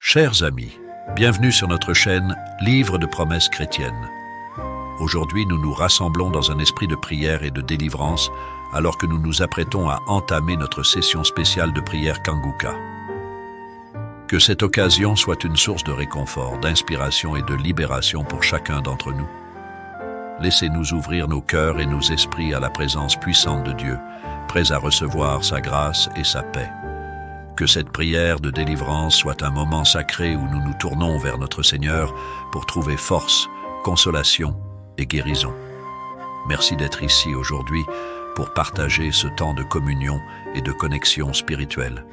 Chers amis, bienvenue sur notre chaîne Livre de promesses chrétiennes. Aujourd'hui, nous nous rassemblons dans un esprit de prière et de délivrance alors que nous nous apprêtons à entamer notre session spéciale de prière Kanguka. Que cette occasion soit une source de réconfort, d'inspiration et de libération pour chacun d'entre nous. Laissez-nous ouvrir nos cœurs et nos esprits à la présence puissante de Dieu, prêts à recevoir sa grâce et sa paix. Que cette prière de délivrance soit un moment sacré où nous nous tournons vers notre Seigneur pour trouver force, consolation et guérison. Merci d'être ici aujourd'hui pour partager ce temps de communion et de connexion spirituelle.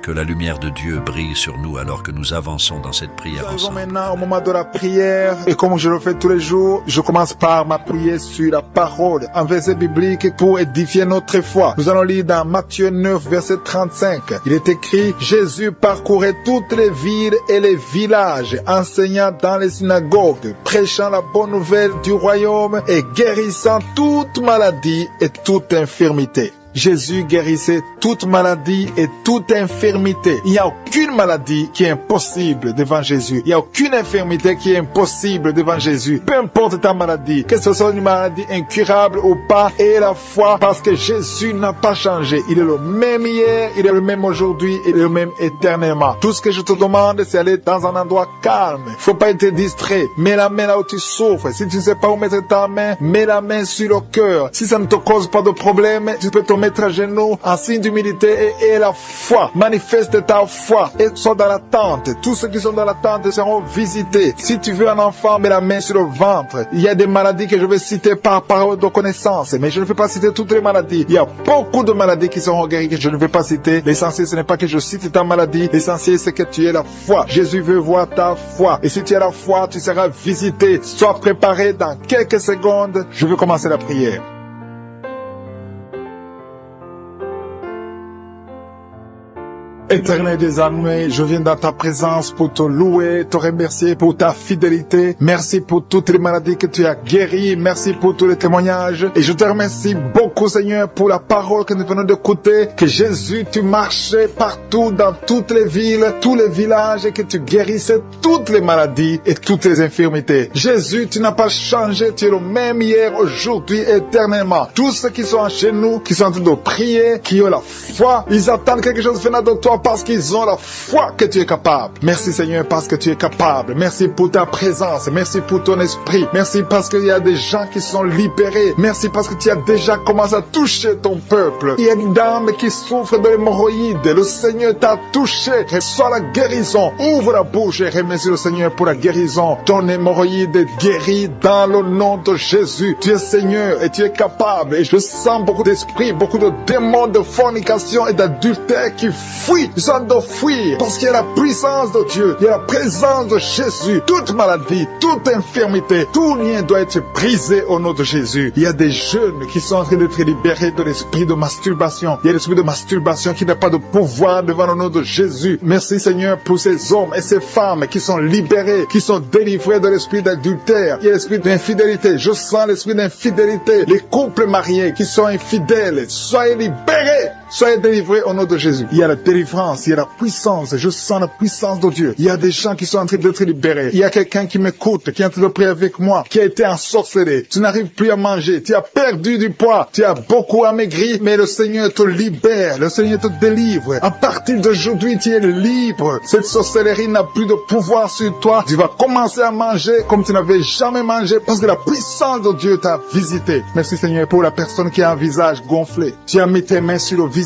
Que la lumière de Dieu brille sur nous alors que nous avançons dans cette prière ensemble. Maintenant au moment de la prière, et comme je le fais tous les jours, je commence par m'appuyer sur la parole, un verset biblique pour édifier notre foi. Nous allons lire dans Matthieu 9, verset 35. Il est écrit: Jésus parcourait toutes les villes et les villages, enseignant dans les synagogues, prêchant la bonne nouvelle du royaume et guérissant toute maladie et toute infirmité. Jésus guérissait toute maladie et toute infirmité. Il n'y a aucune maladie qui est impossible devant Jésus. Il n'y a aucune infirmité qui est impossible devant Jésus. Peu importe ta maladie, que ce soit une maladie incurable ou pas, et la foi, parce que Jésus n'a pas changé. Il est le même hier, il est le même aujourd'hui, il est le même éternellement. Tout ce que je te demande, c'est aller dans un endroit calme. Il ne faut pas être distrait. Mets la main là où tu souffres. Si tu ne sais pas où mettre ta main, mets la main sur le cœur. Si ça ne te cause pas de problème, tu peux te mettre à genoux en signe d'humilité et la foi. Manifeste ta foi et sois dans l'attente. Tous ceux qui sont dans l'attente seront visités. Si tu veux un enfant, mets la main sur le ventre. Il y a des maladies que je vais citer par parole de connaissance, mais je ne vais pas citer toutes les maladies. Il y a beaucoup de maladies qui seront guéries que je ne vais pas citer. L'essentiel, ce n'est pas que je cite ta maladie. L'essentiel, c'est que tu aies la foi. Jésus veut voir ta foi. Et si tu as la foi, tu seras visité. Sois préparé dans quelques secondes. Je vais commencer la prière. Éternel des armées, je viens dans ta présence pour te louer, te remercier pour ta fidélité. Merci pour toutes les maladies que tu as guéries. Merci pour tous les témoignages. Et je te remercie beaucoup, Seigneur, pour la parole que nous venons d'écouter. Que Jésus, tu marchais partout dans toutes les villes, tous les villages et que tu guérissais toutes les maladies et toutes les infirmités. Jésus, tu n'as pas changé. Tu es le même hier, aujourd'hui, éternellement. Tous ceux qui sont chez nous, qui sont en train de prier, qui ont la foi, ils attendent quelque chose venant de toi, parce qu'ils ont la foi que tu es capable. Merci Seigneur parce que tu es capable. Merci pour ta présence. Merci pour ton esprit. Merci parce qu'il y a des gens qui sont libérés. Merci parce que tu as déjà commencé à toucher ton peuple. Il y a une dame qui souffre de l'hémorroïde. Le Seigneur t'a touché. Reçois la guérison. Ouvre la bouche et remercie le Seigneur pour la guérison. Ton hémorroïde est guérie dans le nom de Jésus. Tu es Seigneur et tu es capable. Et je sens beaucoup d'esprits, beaucoup de démons de fornication et d'adultère qui fuient. Ils sont de fuir parce qu'il y a la puissance de Dieu, il y a la présence de Jésus. Toute maladie, toute infirmité, tout lien doit être brisé au nom de Jésus. Il y a des jeunes qui sont en train d'être libérés de l'esprit de masturbation. Il y a l'esprit de masturbation qui n'a pas de pouvoir devant le nom de Jésus. Merci Seigneur pour ces hommes et ces femmes qui sont libérés, qui sont délivrés de l'esprit d'adultère. Il y a l'esprit d'infidélité. Je sens l'esprit d'infidélité. Les couples mariés qui sont infidèles, soyez libérés. Soyez délivrés au nom de Jésus. Il y a la délivrance, il y a la puissance. Je sens la puissance de Dieu. Il y a des gens qui sont en train d'être libérés. Il y a quelqu'un qui m'écoute, qui est en train de prier avec moi, qui a été ensorcelé. Tu n'arrives plus à manger. Tu as perdu du poids. Tu as beaucoup amaigri, mais le Seigneur te libère. Le Seigneur te délivre. À partir d'aujourd'hui, tu es libre. Cette sorcellerie n'a plus de pouvoir sur toi. Tu vas commencer à manger comme tu n'avais jamais mangé parce que la puissance de Dieu t'a visité. Merci Seigneur pour la personne qui a un visage gonflé. Tu as mis tes mains sur le visage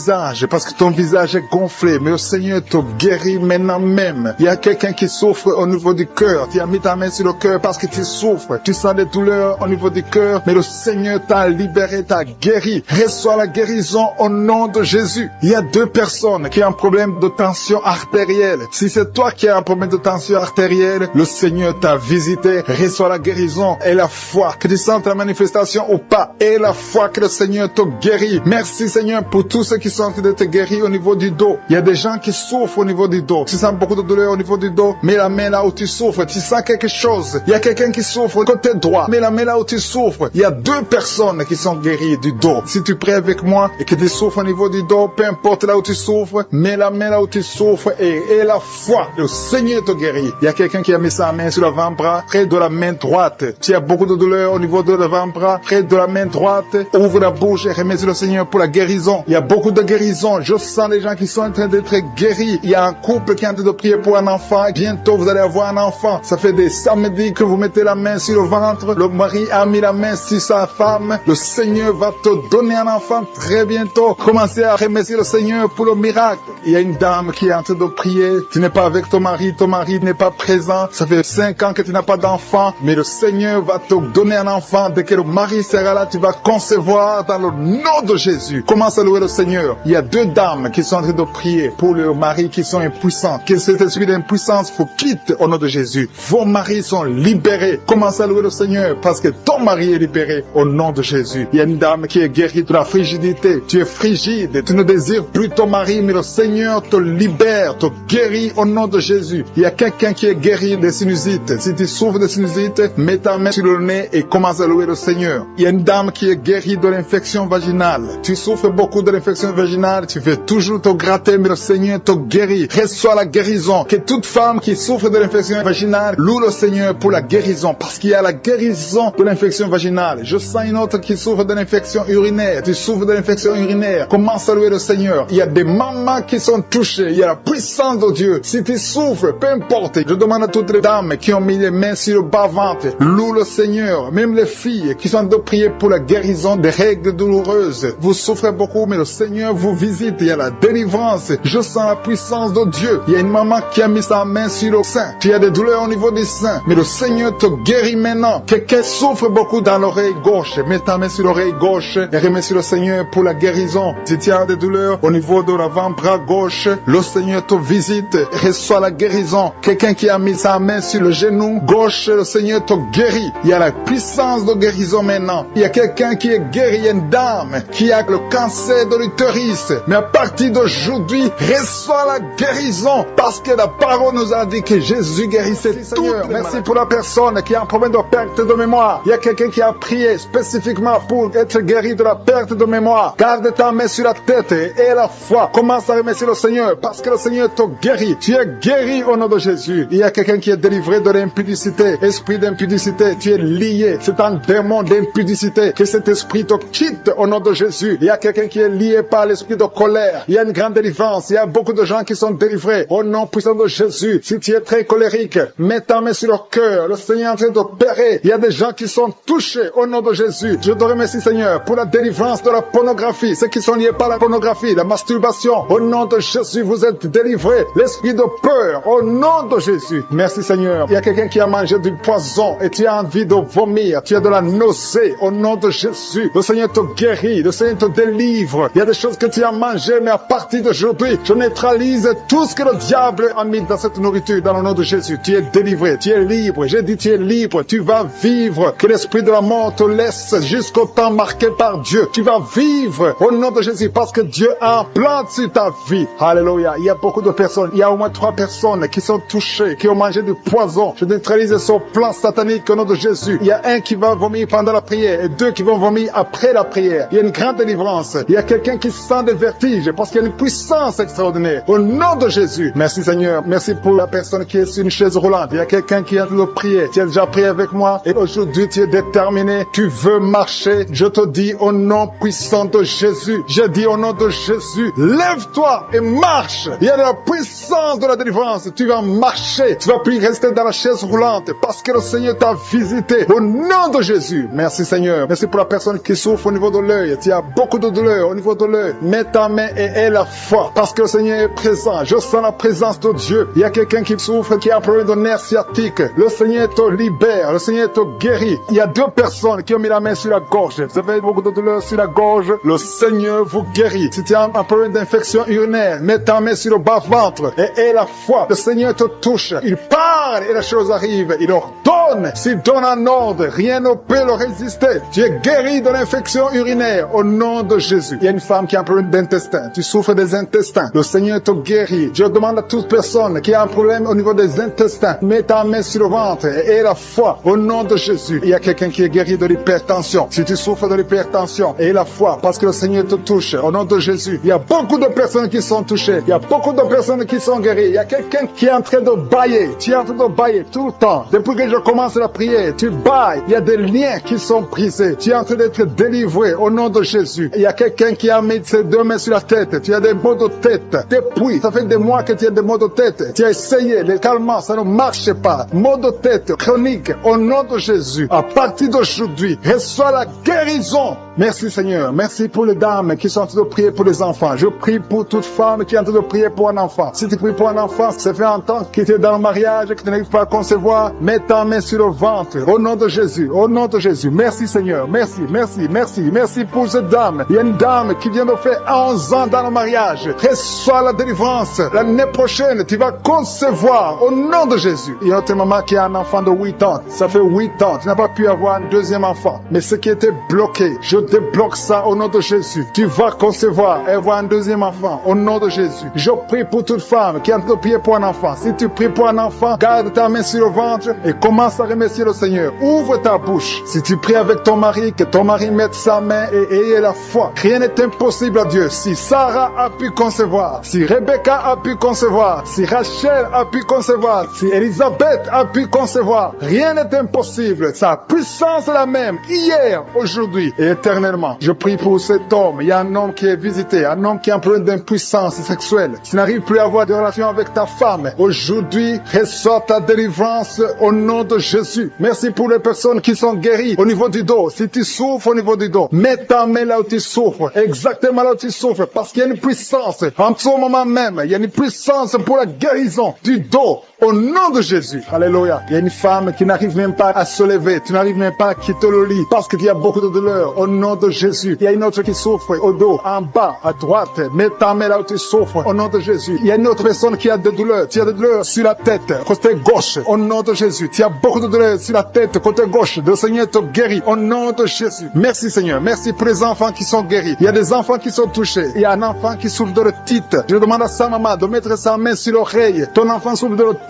parce que ton visage est gonflé, mais le Seigneur te guérit maintenant même. Il y a quelqu'un qui souffre au niveau du cœur. Tu as mis ta main sur le cœur parce que tu souffres. Tu sens des douleurs au niveau du cœur, mais le Seigneur t'a libéré, t'a guéri. Reçois la guérison au nom de Jésus. Il y a deux personnes qui ont un problème de tension artérielle. Si c'est toi qui as un problème de tension artérielle, le Seigneur t'a visité. Reçois la guérison et la foi. Que tu sentes la manifestation ou pas, et la foi que le Seigneur te guérit. Merci Seigneur pour tous ceux qui qui sont en train d'être guéris au niveau du dos. Il y a des gens qui souffrent au niveau du dos. Tu sens beaucoup de douleur au niveau du dos. Mets la main là où tu souffres. Tu sens quelque chose. Il y a quelqu'un qui souffre côté droit. Mets la main là où tu souffres. Il y a 2 personnes qui sont guéries du dos. Si tu pries avec moi et que tu souffres au niveau du dos, peu importe là où tu souffres, mets la main là où tu souffres et la foi. Le Seigneur te guérit. Il y a quelqu'un qui a mis sa main sur l'avant-bras, près de la main droite. Tu as beaucoup de douleur au niveau de l'avant-bras, près de la main droite. Ouvre la bouche et remercie le Seigneur pour la guérison. Il y a beaucoup de guérison. Je sens les gens qui sont en train d'être guéris. Il y a un couple qui est en train de prier pour un enfant. Bientôt, vous allez avoir un enfant. Ça fait des samedis que vous mettez la main sur le ventre. Le mari a mis la main sur sa femme. Le Seigneur va te donner un enfant très bientôt. Commencez à remercier le Seigneur pour le miracle. Il y a une dame qui est en train de prier. Tu n'es pas avec ton mari n'est pas présent. Ça fait 5 ans que tu n'as pas d'enfant. Mais le Seigneur va te donner un enfant. Dès que le mari sera là, tu vas concevoir dans le nom de Jésus. Commence à louer le Seigneur. Il y a 2 dames qui sont en train de prier pour leurs maris qui sont impuissants. Que cet esprit d'impuissance vous quitte au nom de Jésus. Vos maris sont libérés. Commence à louer le Seigneur parce que ton mari est libéré au nom de Jésus. Il y a une dame qui est guérie de la frigidité. Tu es frigide. Tu ne désires plus ton mari, mais le Seigneur te libère, te guérit au nom de Jésus. Il y a quelqu'un qui est guéri des sinusites. Si tu souffres de sinusites, mets ta main sur le nez et commence à louer le Seigneur. Il y a une dame qui est guérie de l'infection vaginale. Tu souffres beaucoup de l'infection vaginale. Tu fais toujours te gratter, mais le Seigneur te guérit. Reçois la guérison. Que toute femme qui souffre de l'infection vaginale loue le Seigneur pour la guérison, parce qu'il y a la guérison de l'infection vaginale. Je sens une autre qui souffre de l'infection urinaire. Tu souffres de l'infection urinaire. Commence à louer le Seigneur. Il y a des mamans qui sont touchées. Il y a la puissance de Dieu. Si tu souffres, peu importe. Je demande à toutes les dames qui ont mis les mains sur le bas-ventre, loue le Seigneur. Même les filles qui sont de prier pour la guérison des règles douloureuses. Vous souffrez beaucoup, mais le Seigneur vous visite. Il y a la délivrance. Je sens la puissance de Dieu. Il y a une maman qui a mis sa main sur le sein. Tu as des douleurs au niveau du sein, mais le Seigneur te guérit maintenant. Quelqu'un souffre beaucoup dans l'oreille gauche. Mets ta main sur l'oreille gauche et remercie le Seigneur pour la guérison. Si tu as des douleurs au niveau de l'avant-bras gauche, le Seigneur te visite. Reçois la guérison. Quelqu'un qui a mis sa main sur le genou gauche, le Seigneur te guérit. Il y a la puissance de guérison maintenant. Il y a quelqu'un qui est guéri. Il y a une dame qui a le cancer de l'utérus. Mais à partir d'aujourd'hui, reçois la guérison parce que la parole nous a dit que Jésus guérissait tout. Merci pour la personne qui a un problème de perte de mémoire. Il y a quelqu'un qui a prié spécifiquement pour être guéri de la perte de mémoire. Garde ta main sur la tête et la foi. Commence à remercier le Seigneur parce que le Seigneur te guérit. Tu es guéri au nom de Jésus. Il y a quelqu'un qui est délivré de l'impudicité. Esprit d'impudicité, tu es lié. C'est un démon d'impudicité. Que cet esprit te quitte au nom de Jésus. Il y a quelqu'un qui est lié par l'esprit de colère. Il y a une grande délivrance. Il y a beaucoup de gens qui sont délivrés au nom puissant de Jésus. Si tu es très colérique, mets ta main sur le cœur. Le Seigneur est en train d'opérer. Il y a des gens qui sont touchés au nom de Jésus. Je te remercie, Seigneur, pour la délivrance de la pornographie. Ceux qui sont liés par la pornographie, la masturbation. Au nom de Jésus, vous êtes délivrés. L'esprit de peur, au nom de Jésus. Merci, Seigneur. Il y a quelqu'un qui a mangé du poison et tu as envie de vomir. Tu as de la nausée. Au nom de Jésus, le Seigneur te guérit. Le Seigneur te délivre. Il y a des choses que tu as mangées, mais à partir d'aujourd'hui, je neutralise tout ce que le diable a mis dans cette nourriture. Dans le nom de Jésus, tu es délivré. Tu es libre. J'ai dit tu es libre. Tu vas vivre. Que l'esprit de la mort te laisse jusqu'au temps marqué par Dieu. Tu vas vivre au nom de Jésus parce que Dieu a un plan sur ta vie. Alléluia. Il y a beaucoup de personnes. Il y a au moins 3 personnes qui sont touchées, qui ont mangé du poison. Je neutralise son plan satanique au nom de Jésus. Il y a un qui va vomir pendant la prière et 2 qui vont vomir après la prière. Il y a une grande délivrance. Il y a quelqu'un qui sent des vertiges parce qu'il y a une puissance extraordinaire. Au nom de Jésus. Merci Seigneur. Merci pour la personne qui est sur une chaise roulante. Il y a quelqu'un qui est en train de prier. Tu as déjà prié avec moi et aujourd'hui tu es déterminé. Tu veux marcher. Je te dis au nom puissant de Jésus. Je dis au nom de Jésus. Lève-toi et marche. Il y a la puissance de la délivrance. Tu vas marcher. Tu vas plus rester dans la chaise roulante parce que le Seigneur t'a visité. Au nom de Jésus. Merci Seigneur. Merci pour la personne qui souffre au niveau de l'œil. Tu as beaucoup de douleur au niveau de l'œil. Mets ta main et aie la foi parce que le Seigneur est présent. Je sens la présence de Dieu. Il y a quelqu'un qui souffre, qui a un problème de nerf sciatique. Le Seigneur te libère. Le Seigneur te guérit. Il y a 2 personnes qui ont mis la main sur la gorge. Vous avez beaucoup de douleur sur la gorge. Le Seigneur vous guérit. Si tu as un problème d'infection urinaire, mets ta main sur le bas-ventre et aie la foi. Le Seigneur te touche. Il parle et la chose arrive. Il ordonne. S'il donne un ordre, rien ne peut le résister. Tu es guéri de l'infection urinaire au nom de Jésus. Il y a une femme qui qui a un problème d'intestin. Tu souffres des intestins. Le Seigneur te guérit. Je demande à toute personne qui a un problème au niveau des intestins, mets ta main sur le ventre et la foi au nom de Jésus. Il y a quelqu'un qui est guéri de l'hypertension. Si tu souffres de l'hypertension, et la foi, parce que le Seigneur te touche au nom de Jésus. Il y a beaucoup de personnes qui sont touchées. Il y a beaucoup de personnes qui sont guéries. Il y a quelqu'un qui est en train de bailler. Tu es en train de bailler tout le temps. Depuis que je commence la prière, tu bailles. Il y a des liens qui sont brisés. Tu es en train d'être délivré au nom de Jésus. Il y a quelqu'un qui a mis ses deux mains sur la tête. Tu as des maux de tête. Depuis, ça fait des mois que tu as des maux de tête. Tu as essayé les calmants, ça ne marche pas. Maux de tête chronique au nom de Jésus. À partir d'aujourd'hui, reçois la guérison. Merci Seigneur. Merci pour les dames qui sont en train de prier pour les enfants. Je prie pour toute femme qui est en train de prier pour un enfant. Si tu pries pour un enfant, ça fait un temps que tu es dans le mariage et que tu n'arrives pas à concevoir, mets ta main sur le ventre. Au nom de Jésus. Au nom de Jésus. Merci Seigneur. Merci, merci, merci. Merci pour cette dame. Il y a une dame qui vient de faire 11 ans dans le mariage. Reçois la délivrance. L'année prochaine, tu vas concevoir au nom de Jésus. Il y a une maman qui a un enfant de 8 ans. Ça fait 8 ans. Tu n'as pas pu avoir un deuxième enfant. Mais ce qui était bloqué, je débloque ça au nom de Jésus. Tu vas concevoir et avoir un deuxième enfant au nom de Jésus. Je prie pour toute femme qui est en train de prier pour un enfant. Si tu pries pour un enfant, garde ta main sur le ventre et commence à remercier le Seigneur. Ouvre ta bouche. Si tu pries avec ton mari, que ton mari mette sa main et ayez la foi. Rien n'est impossible à Dieu. Si Sarah a pu concevoir, si Rebecca a pu concevoir, si Rachel a pu concevoir, si Elisabeth a pu concevoir, rien n'est impossible. Sa puissance est la même hier, aujourd'hui et éternellement. Je prie pour cet homme. Il y a un homme qui est visité, un homme qui a un problème d'impuissance sexuelle. Tu n'arrives plus à avoir de relation avec ta femme. Aujourd'hui, reçois ta délivrance au nom de Jésus. Merci pour les personnes qui sont guéries au niveau du dos. Si tu souffres au niveau du dos, mets ta main là où tu souffres, exactement là où tu souffres, parce qu'il y a une puissance. En ce moment même, il y a une puissance pour la guérison du dos. Au nom de Jésus. Alléluia. Il y a une femme qui n'arrive même pas à se lever. Tu n'arrives même pas à quitter le lit parce qu'il y a beaucoup de douleur. Au nom de Jésus. Il y a une autre qui souffre au dos, en bas, à droite. Mets ta main là où tu souffres. Au nom de Jésus. Il y a une autre personne qui a des douleurs. Tu as des douleurs sur la tête, côté gauche. Au nom de Jésus. Tu as beaucoup de douleurs sur la tête, côté gauche. Le Seigneur te guérit. Au nom de Jésus. Merci Seigneur. Merci pour les enfants qui sont guéris. Il y a des enfants qui sont touchés. Il y a un enfant qui souffre de l'otite. Je demande à sa maman de mettre sa main sur l'oreille. Ton enfant souffre de l'otite.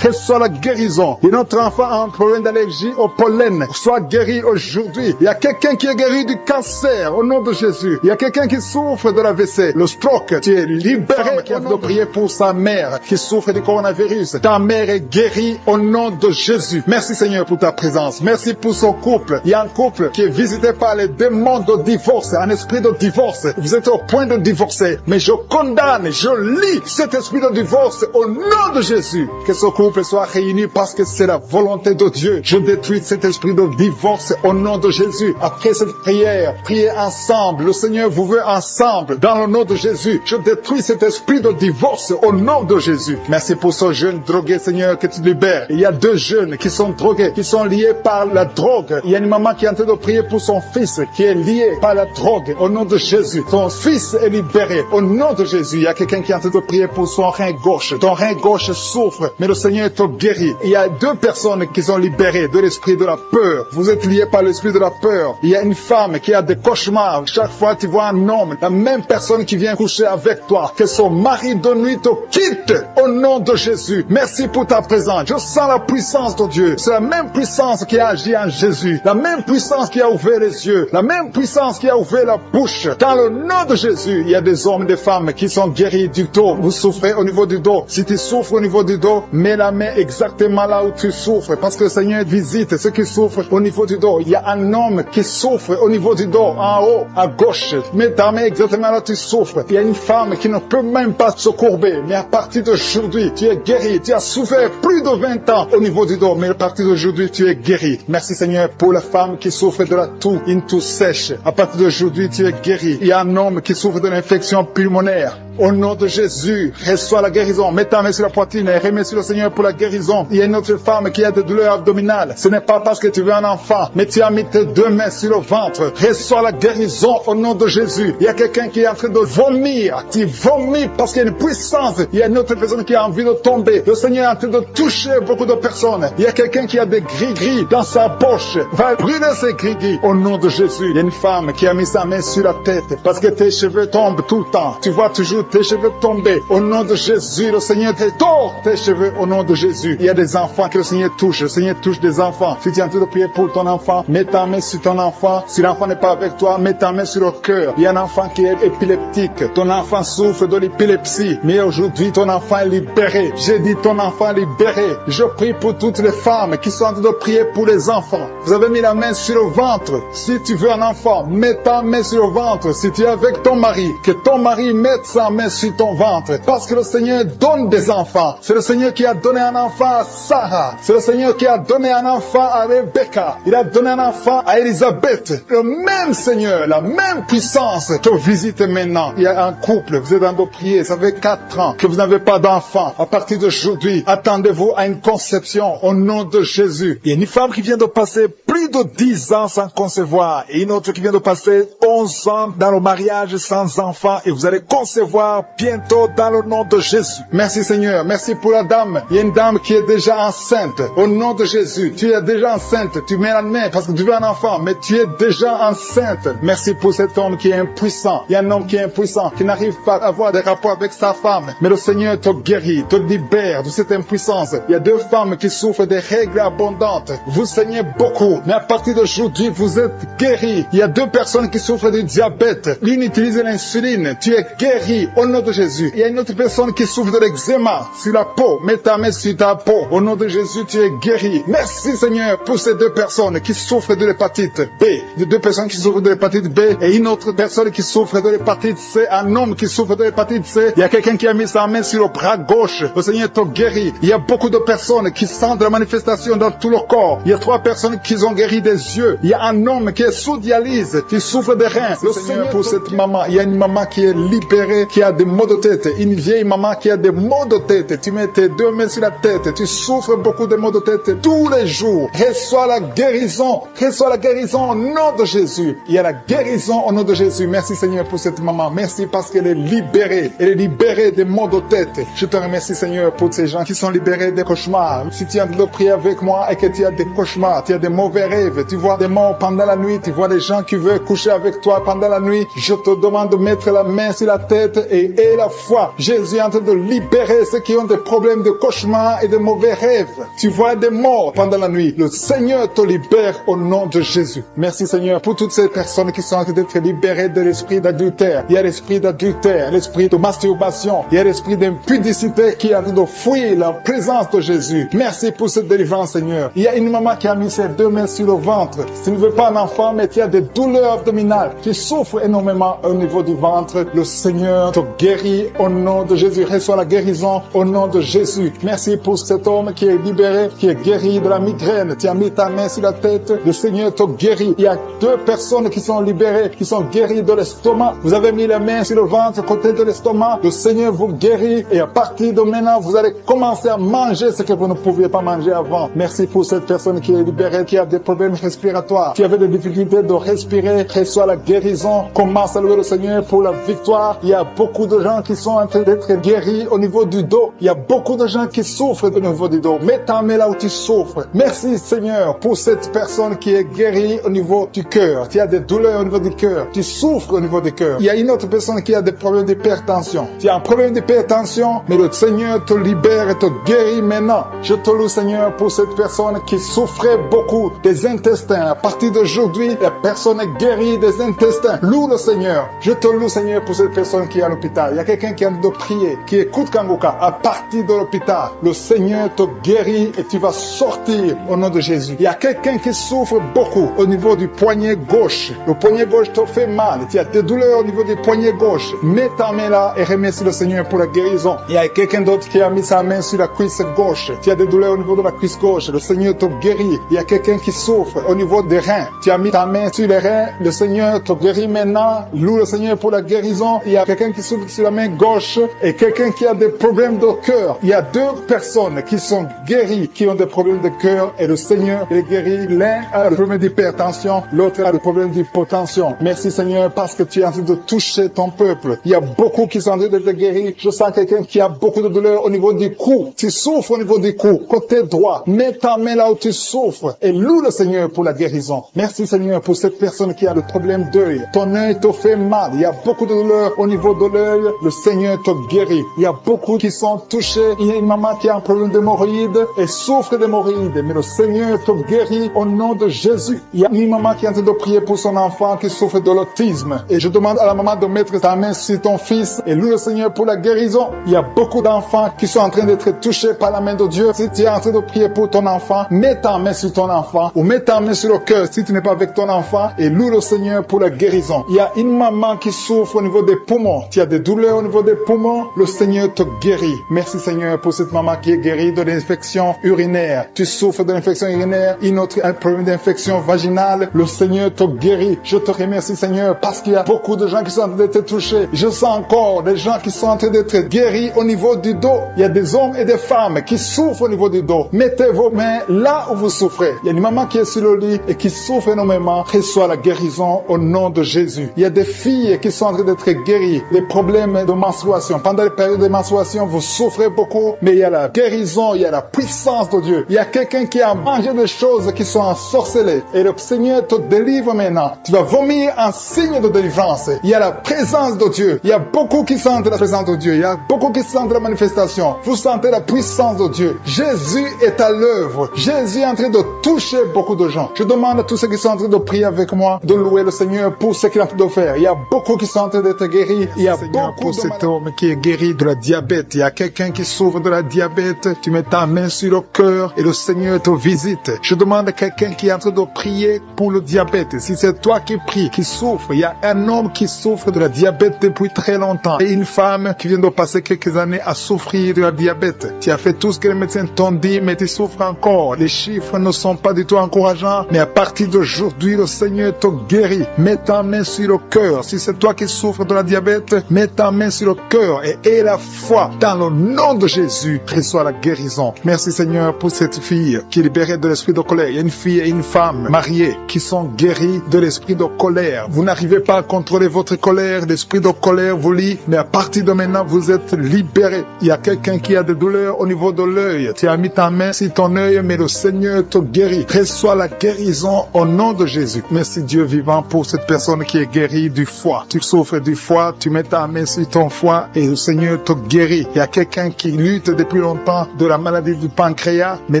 Reçois la guérison. Et notre enfant a un problème d'allergie au pollen. Sois guéri aujourd'hui. Il y a quelqu'un qui est guéri du cancer au nom de Jésus. Il y a quelqu'un qui souffre de l'AVC, le stroke. Tu es libéré. Qui a de prier pour sa mère qui souffre du coronavirus. Ta mère est guérie au nom de Jésus. Merci Seigneur pour ta présence. Merci pour son couple. Il y a un couple qui est visité par les démons de divorce, un esprit de divorce. Vous êtes au point de divorcer. Mais je condamne, je lis cet esprit de divorce au nom de Jésus. Que ce couple soit réuni parce que c'est la volonté de Dieu. Je détruis cet esprit de divorce au nom de Jésus. Après cette prière, priez ensemble. Le Seigneur vous veut ensemble dans le nom de Jésus. Je détruis cet esprit de divorce au nom de Jésus. Merci pour ce jeune drogué, Seigneur, que tu libères. Il y a 2 jeunes qui sont drogués, qui sont liés par la drogue. Il y a une maman qui est en train de prier pour son fils qui est lié par la drogue au nom de Jésus. Son fils est libéré au nom de Jésus. Il y a quelqu'un qui est en train de prier pour son rein gauche. Ton rein gauche souffre, mais le Seigneur te guérit. Il y a 2 personnes qui sont libérées de l'esprit de la peur. Vous êtes liés par l'esprit de la peur. Il y a une femme qui a des cauchemars. Chaque fois tu vois un homme, la même personne qui vient coucher avec toi, que son mari de nuit te quitte au nom de Jésus. Merci pour ta présence. Je sens la puissance de Dieu. C'est la même puissance qui a agi en Jésus. La même puissance qui a ouvert les yeux. La même puissance qui a ouvert la bouche. Dans le nom de Jésus, il y a des hommes et des femmes qui sont guéris du dos. Vous souffrez au niveau du dos. Si tu souffres au niveau du dos, mets la main exactement là où tu souffres, parce que le Seigneur visite ceux qui souffrent au niveau du dos. Il y a un homme qui souffre au niveau du dos, en haut, à gauche. Mets ta main exactement là où tu souffres. Il y a une femme qui ne peut même pas se courber, mais à partir d'aujourd'hui, tu es guéri. Tu as souffert plus de 20 ans au niveau du dos, mais à partir d'aujourd'hui, tu es guéri. Merci Seigneur pour la femme qui souffre de la toux, une toux sèche. À partir d'aujourd'hui, tu es guéri. Il y a un homme qui souffre de l'infection pulmonaire. Au nom de Jésus, reçois la guérison. Mets ta main sur la poitrine et remets sur remercie le Seigneur pour la guérison. Il y a une autre femme qui a des douleurs abdominales. Ce n'est pas parce que tu veux un enfant, mais tu as mis tes deux mains sur le ventre. Reçois la guérison au nom de Jésus. Il y a quelqu'un qui est en train de vomir. Tu vomis parce qu'il y a une puissance. Il y a une autre personne qui a envie de tomber. Le Seigneur est en train de toucher beaucoup de personnes. Il y a quelqu'un qui a des gris-gris dans sa poche. Va brûler ces gris-gris au nom de Jésus. Il y a une femme qui a mis sa main sur la tête parce que tes cheveux tombent tout le temps. Tu vois toujours tes cheveux tomber. Au nom de Jésus, le Seigneur te tord tes cheveux au nom de Jésus. Il y a des enfants que le Seigneur touche. Le Seigneur touche des enfants. Si tu es en train de prier pour ton enfant, mets ta main sur ton enfant. Si l'enfant n'est pas avec toi, mets ta main sur le cœur. Il y a un enfant qui est épileptique. Ton enfant souffre de l'épilepsie. Mais aujourd'hui, ton enfant est libéré. J'ai dit ton enfant est libéré. Je prie pour toutes les femmes qui sont en train de prier pour les enfants. Vous avez mis la main sur le ventre. Si tu veux un enfant, mets ta main sur le ventre. Si tu es avec ton mari, que ton mari mette sa main sur ton ventre. Parce que le Seigneur donne des enfants. C'est le Seigneur qui a donné un enfant à Sarah. C'est le Seigneur qui a donné un enfant à Rebecca. Il a donné un enfant à Élisabeth. Le même Seigneur, la même puissance te visite maintenant. Il y a un couple, vous êtes en train de prier, ça fait 4 ans que vous n'avez pas d'enfant. À partir d'aujourd'hui, attendez-vous à une conception au nom de Jésus. Il y a une femme qui vient de passer plus de 10 ans sans concevoir et une autre qui vient de passer 11 ans dans le mariage sans enfant et vous allez concevoir bientôt dans le nom de Jésus. Merci Seigneur, merci pour la dame. Il y a une dame qui est déjà enceinte. Au nom de Jésus, tu es déjà enceinte. Tu mets la main parce que tu veux un enfant, mais tu es déjà enceinte. Merci pour cet homme qui est impuissant. Il y a un homme qui est impuissant, qui n'arrive pas à avoir des rapports avec sa femme. Mais le Seigneur te guérit, te libère de cette impuissance. Il y a 2 femmes qui souffrent des règles abondantes. Vous saignez beaucoup, mais à partir d'aujourd'hui, vous êtes guéris. Il y a 2 personnes qui souffrent du diabète. L'une utilise l'insuline. Tu es guéri au nom de Jésus. Il y a une autre personne qui souffre de l'eczéma sur la peau. Mets ta main sur ta peau. Au nom de Jésus, tu es guéri. Merci Seigneur pour ces 2 personnes qui souffrent de l'hépatite B. Les 2 personnes qui souffrent de l'hépatite B et une autre personne qui souffre de l'hépatite C. Un homme qui souffre de l'hépatite C. Il y a quelqu'un qui a mis sa main sur le bras gauche. Le Seigneur te guérit. Il y a beaucoup de personnes qui sentent la manifestation dans tout le corps. Il y a 3 personnes qui ont guéri des yeux. Il y a un homme qui est sous dialyse, qui souffre des reins. Le Seigneur pour cette maman. Il y a une maman qui est libérée, qui a des maux de tête. Une vieille maman qui a des maux de tête. Tu mets tes 2 mains sur la tête. Tu souffres beaucoup de maux de tête tous les jours. Reçois la guérison. Reçois la guérison au nom de Jésus. Il y a la guérison au nom de Jésus. Merci Seigneur pour cette maman. Merci parce qu'elle est libérée. Elle est libérée des maux de tête. Je te remercie Seigneur pour ces gens qui sont libérés des cauchemars. Si tu es en train de prier avec moi et que tu as des cauchemars, tu as des mauvais rêves, tu vois des morts pendant la nuit, tu vois des gens qui veulent coucher avec toi pendant la nuit, je te demande de mettre la main sur la tête et la foi. Jésus est en train de libérer ceux qui ont des problèmes de cauchemars et de mauvais rêves. Tu vois des morts pendant la nuit. Le Seigneur te libère au nom de Jésus. Merci Seigneur pour toutes ces personnes qui sont en train d'être libérées de l'esprit d'adultère. Il y a l'esprit d'adultère, l'esprit de masturbation, il y a l'esprit d'impudicité qui est en train de fuir la présence de Jésus. Merci pour cette délivrance Seigneur. Il y a une maman qui a mis ses 2 mains sur le ventre. Si tu ne veux pas un enfant, mais tu as des douleurs abdominales, tu souffres énormément au niveau du ventre, le Seigneur te guérit au nom de Jésus. Reçois la guérison au nom de Jésus. Merci pour cet homme qui est libéré, qui est guéri de la migraine. Tu as mis ta main sur la tête, le Seigneur te guérit. Il y a 2 personnes qui sont libérées, qui sont guéries de l'estomac. Vous avez mis la main sur le ventre, côté de l'estomac. Le Seigneur vous guérit et à partir de maintenant, vous allez commencer à manger ce que vous ne pouviez pas manger avant. Merci pour cette personne qui est libérée, qui a des problèmes respiratoires, qui avait des difficultés de respirer. Reçois la guérison. Commence à louer le Seigneur pour la victoire. Il y a beaucoup de gens qui sont en train d'être guéris au niveau du dos. Il y a beaucoup de gens qui souffrent au niveau du dos. Mets ta main là où tu souffres. Merci Seigneur pour cette personne qui est guérie au niveau du cœur. Tu as des douleurs au niveau du cœur. Tu souffres au niveau du cœur. Il y a une autre personne qui a des problèmes d'hypertension. Tu as un problème d'hypertension, mais le Seigneur te libère et te guérit maintenant. Je te loue Seigneur pour cette personne qui souffrait beaucoup des intestins. À partir d'aujourd'hui, la personne est guérie des intestins. Loue le Seigneur. Je te loue Seigneur pour cette personne qui est à l'hôpital. Il y a quelqu'un qui a de prier, qui écoute Kangoka. À partir de l'hôpital, le Seigneur te guérit et tu vas sortir au nom de Jésus. Il y a quelqu'un qui souffre beaucoup au niveau du poignet gauche. Le poignet gauche te fait mal. Tu as des douleurs au niveau du poignet gauche. Mets ta main là et remercie le Seigneur pour la guérison. Il y a quelqu'un d'autre qui a mis sa main sur la cuisse gauche. Tu as des douleurs au niveau de la cuisse gauche. Le Seigneur te guérit. Il y a quelqu'un qui qui souffre au niveau des reins. Tu as mis ta main sur les reins. Le Seigneur te guérit maintenant. Loue le Seigneur pour la guérison. Il y a quelqu'un qui souffre sur la main gauche et quelqu'un qui a des problèmes de cœur. Il y a deux personnes qui sont guéries, qui ont des problèmes de cœur et le Seigneur les guérit. L'un a le problème d'hypertension, l'autre a le problème d'hypotension. Merci Seigneur parce que tu es en train de toucher ton peuple. Il y a beaucoup qui sont en train d'être guéris. Je sens quelqu'un qui a beaucoup de douleur au niveau du cou. Tu souffres au niveau du cou, côté droit. Mets ta main là où tu souffres et loue le Seigneur pour la guérison. Merci Seigneur pour cette personne qui a le problème d'œil. Ton œil te fait mal. Il y a beaucoup de douleur au niveau de l'œil. Le Seigneur te guérit. Il y a beaucoup qui sont touchés. Il y a une maman qui a un problème d'hémorroïdes et souffre d'hémorroïdes. Mais le Seigneur te guérit au nom de Jésus. Il y a une maman qui est en train de prier pour son enfant qui souffre de l'autisme. Et je demande à la maman de mettre ta main sur ton fils et loue le Seigneur pour la guérison. Il y a beaucoup d'enfants qui sont en train d'être touchés par la main de Dieu. Si tu es en train de prier pour ton enfant, mets ta main sur ton enfant ou mets ta main sur le cœur si tu n'es pas avec ton enfant et loue le Seigneur pour la guérison. Il y a une maman qui souffre au niveau des poumons. Tu as des douleurs au niveau des poumons. Le Seigneur te guérit. Merci Seigneur pour cette maman qui est guérie de l'infection urinaire. Tu souffres de l'infection urinaire, une autre un problème d'infection vaginale. Le Seigneur te guérit. Je te remercie Seigneur parce qu'il y a beaucoup de gens qui sont en train d'être touchés. Je sens encore des gens qui sont en train d'être guéris au niveau du dos. Il y a des hommes et des femmes qui souffrent au niveau du dos. Mettez vos mains là où vous souffrez. Il y a une maman qui est sur le lit et qui souffre énormément. Reçois la guérison au nom de Jésus. Il y a des filles qui sont en train d'être guéries. Les problèmes de menstruation. Pendant les périodes de menstruation, vous souffrez beaucoup, mais il y a la guérison, il y a la puissance de Dieu. Il y a quelqu'un qui a mangé des choses qui sont ensorcelées et le Seigneur te délivre maintenant. Tu vas vomir en signe de délivrance. Il y a la présence de Dieu. Il y a beaucoup qui sentent la présence de Dieu. Il y a beaucoup qui sentent la manifestation. Vous sentez la puissance de Dieu. Jésus est à l'œuvre. Jésus est en train de toucher beaucoup de gens. Je demande à tous ceux qui sont en train de prier avec moi de louer le Seigneur pour ce qu'il est en train de faire. Il y a beaucoup qui sont en train d'être guéris. Il y a beaucoup pour cet homme qui est guéri de la diabète. Il y a quelqu'un qui souffre de la diabète. Tu mets ta main sur le cœur et le Seigneur te visite. Je demande à quelqu'un qui est en train de prier pour le diabète. Si c'est toi qui pries, qui souffre, il y a un homme qui souffre de la diabète depuis très longtemps et une femme qui vient de passer quelques années à souffrir de la diabète. Tu as fait tout ce que les médecins t'ont dit, mais tu souffres encore. Les chiffres ne sont pas du tout encourageants, mais à partir d'aujourd'hui, le Seigneur te guérit. Mets ta main sur le cœur. Si c'est toi qui souffres de la diabète, mets ta main sur le cœur et aie la foi dans le nom de Jésus. Reçois la guérison. Merci Seigneur pour cette fille qui est libérée de l'esprit de colère. Il y a une fille et une femme mariées qui sont guéries de l'esprit de colère. Vous n'arrivez pas à contrôler votre colère. L'esprit de colère vous lie, mais à partir de maintenant, vous êtes libérés. Il y a quelqu'un qui a des douleurs au niveau de l'œil. Tu as mis ta main sur ton œil, mais le Seigneur te guérit. Reçois la guérison au nom de Jésus. Merci Dieu vivant pour cette personne qui est guérie du foie. Tu souffres du foie, tu mets ta main sur ton foie et le Seigneur te guérit. Il y a quelqu'un qui lutte depuis longtemps de la maladie du pancréas, mais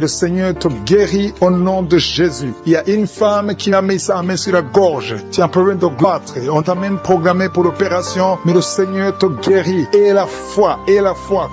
le Seigneur te guérit au nom de Jésus. Il y a une femme qui a mis sa main sur la gorge. Tu as un problème de goitre. On t'a même programmé pour l'opération, mais le Seigneur te guérit. Et la foi,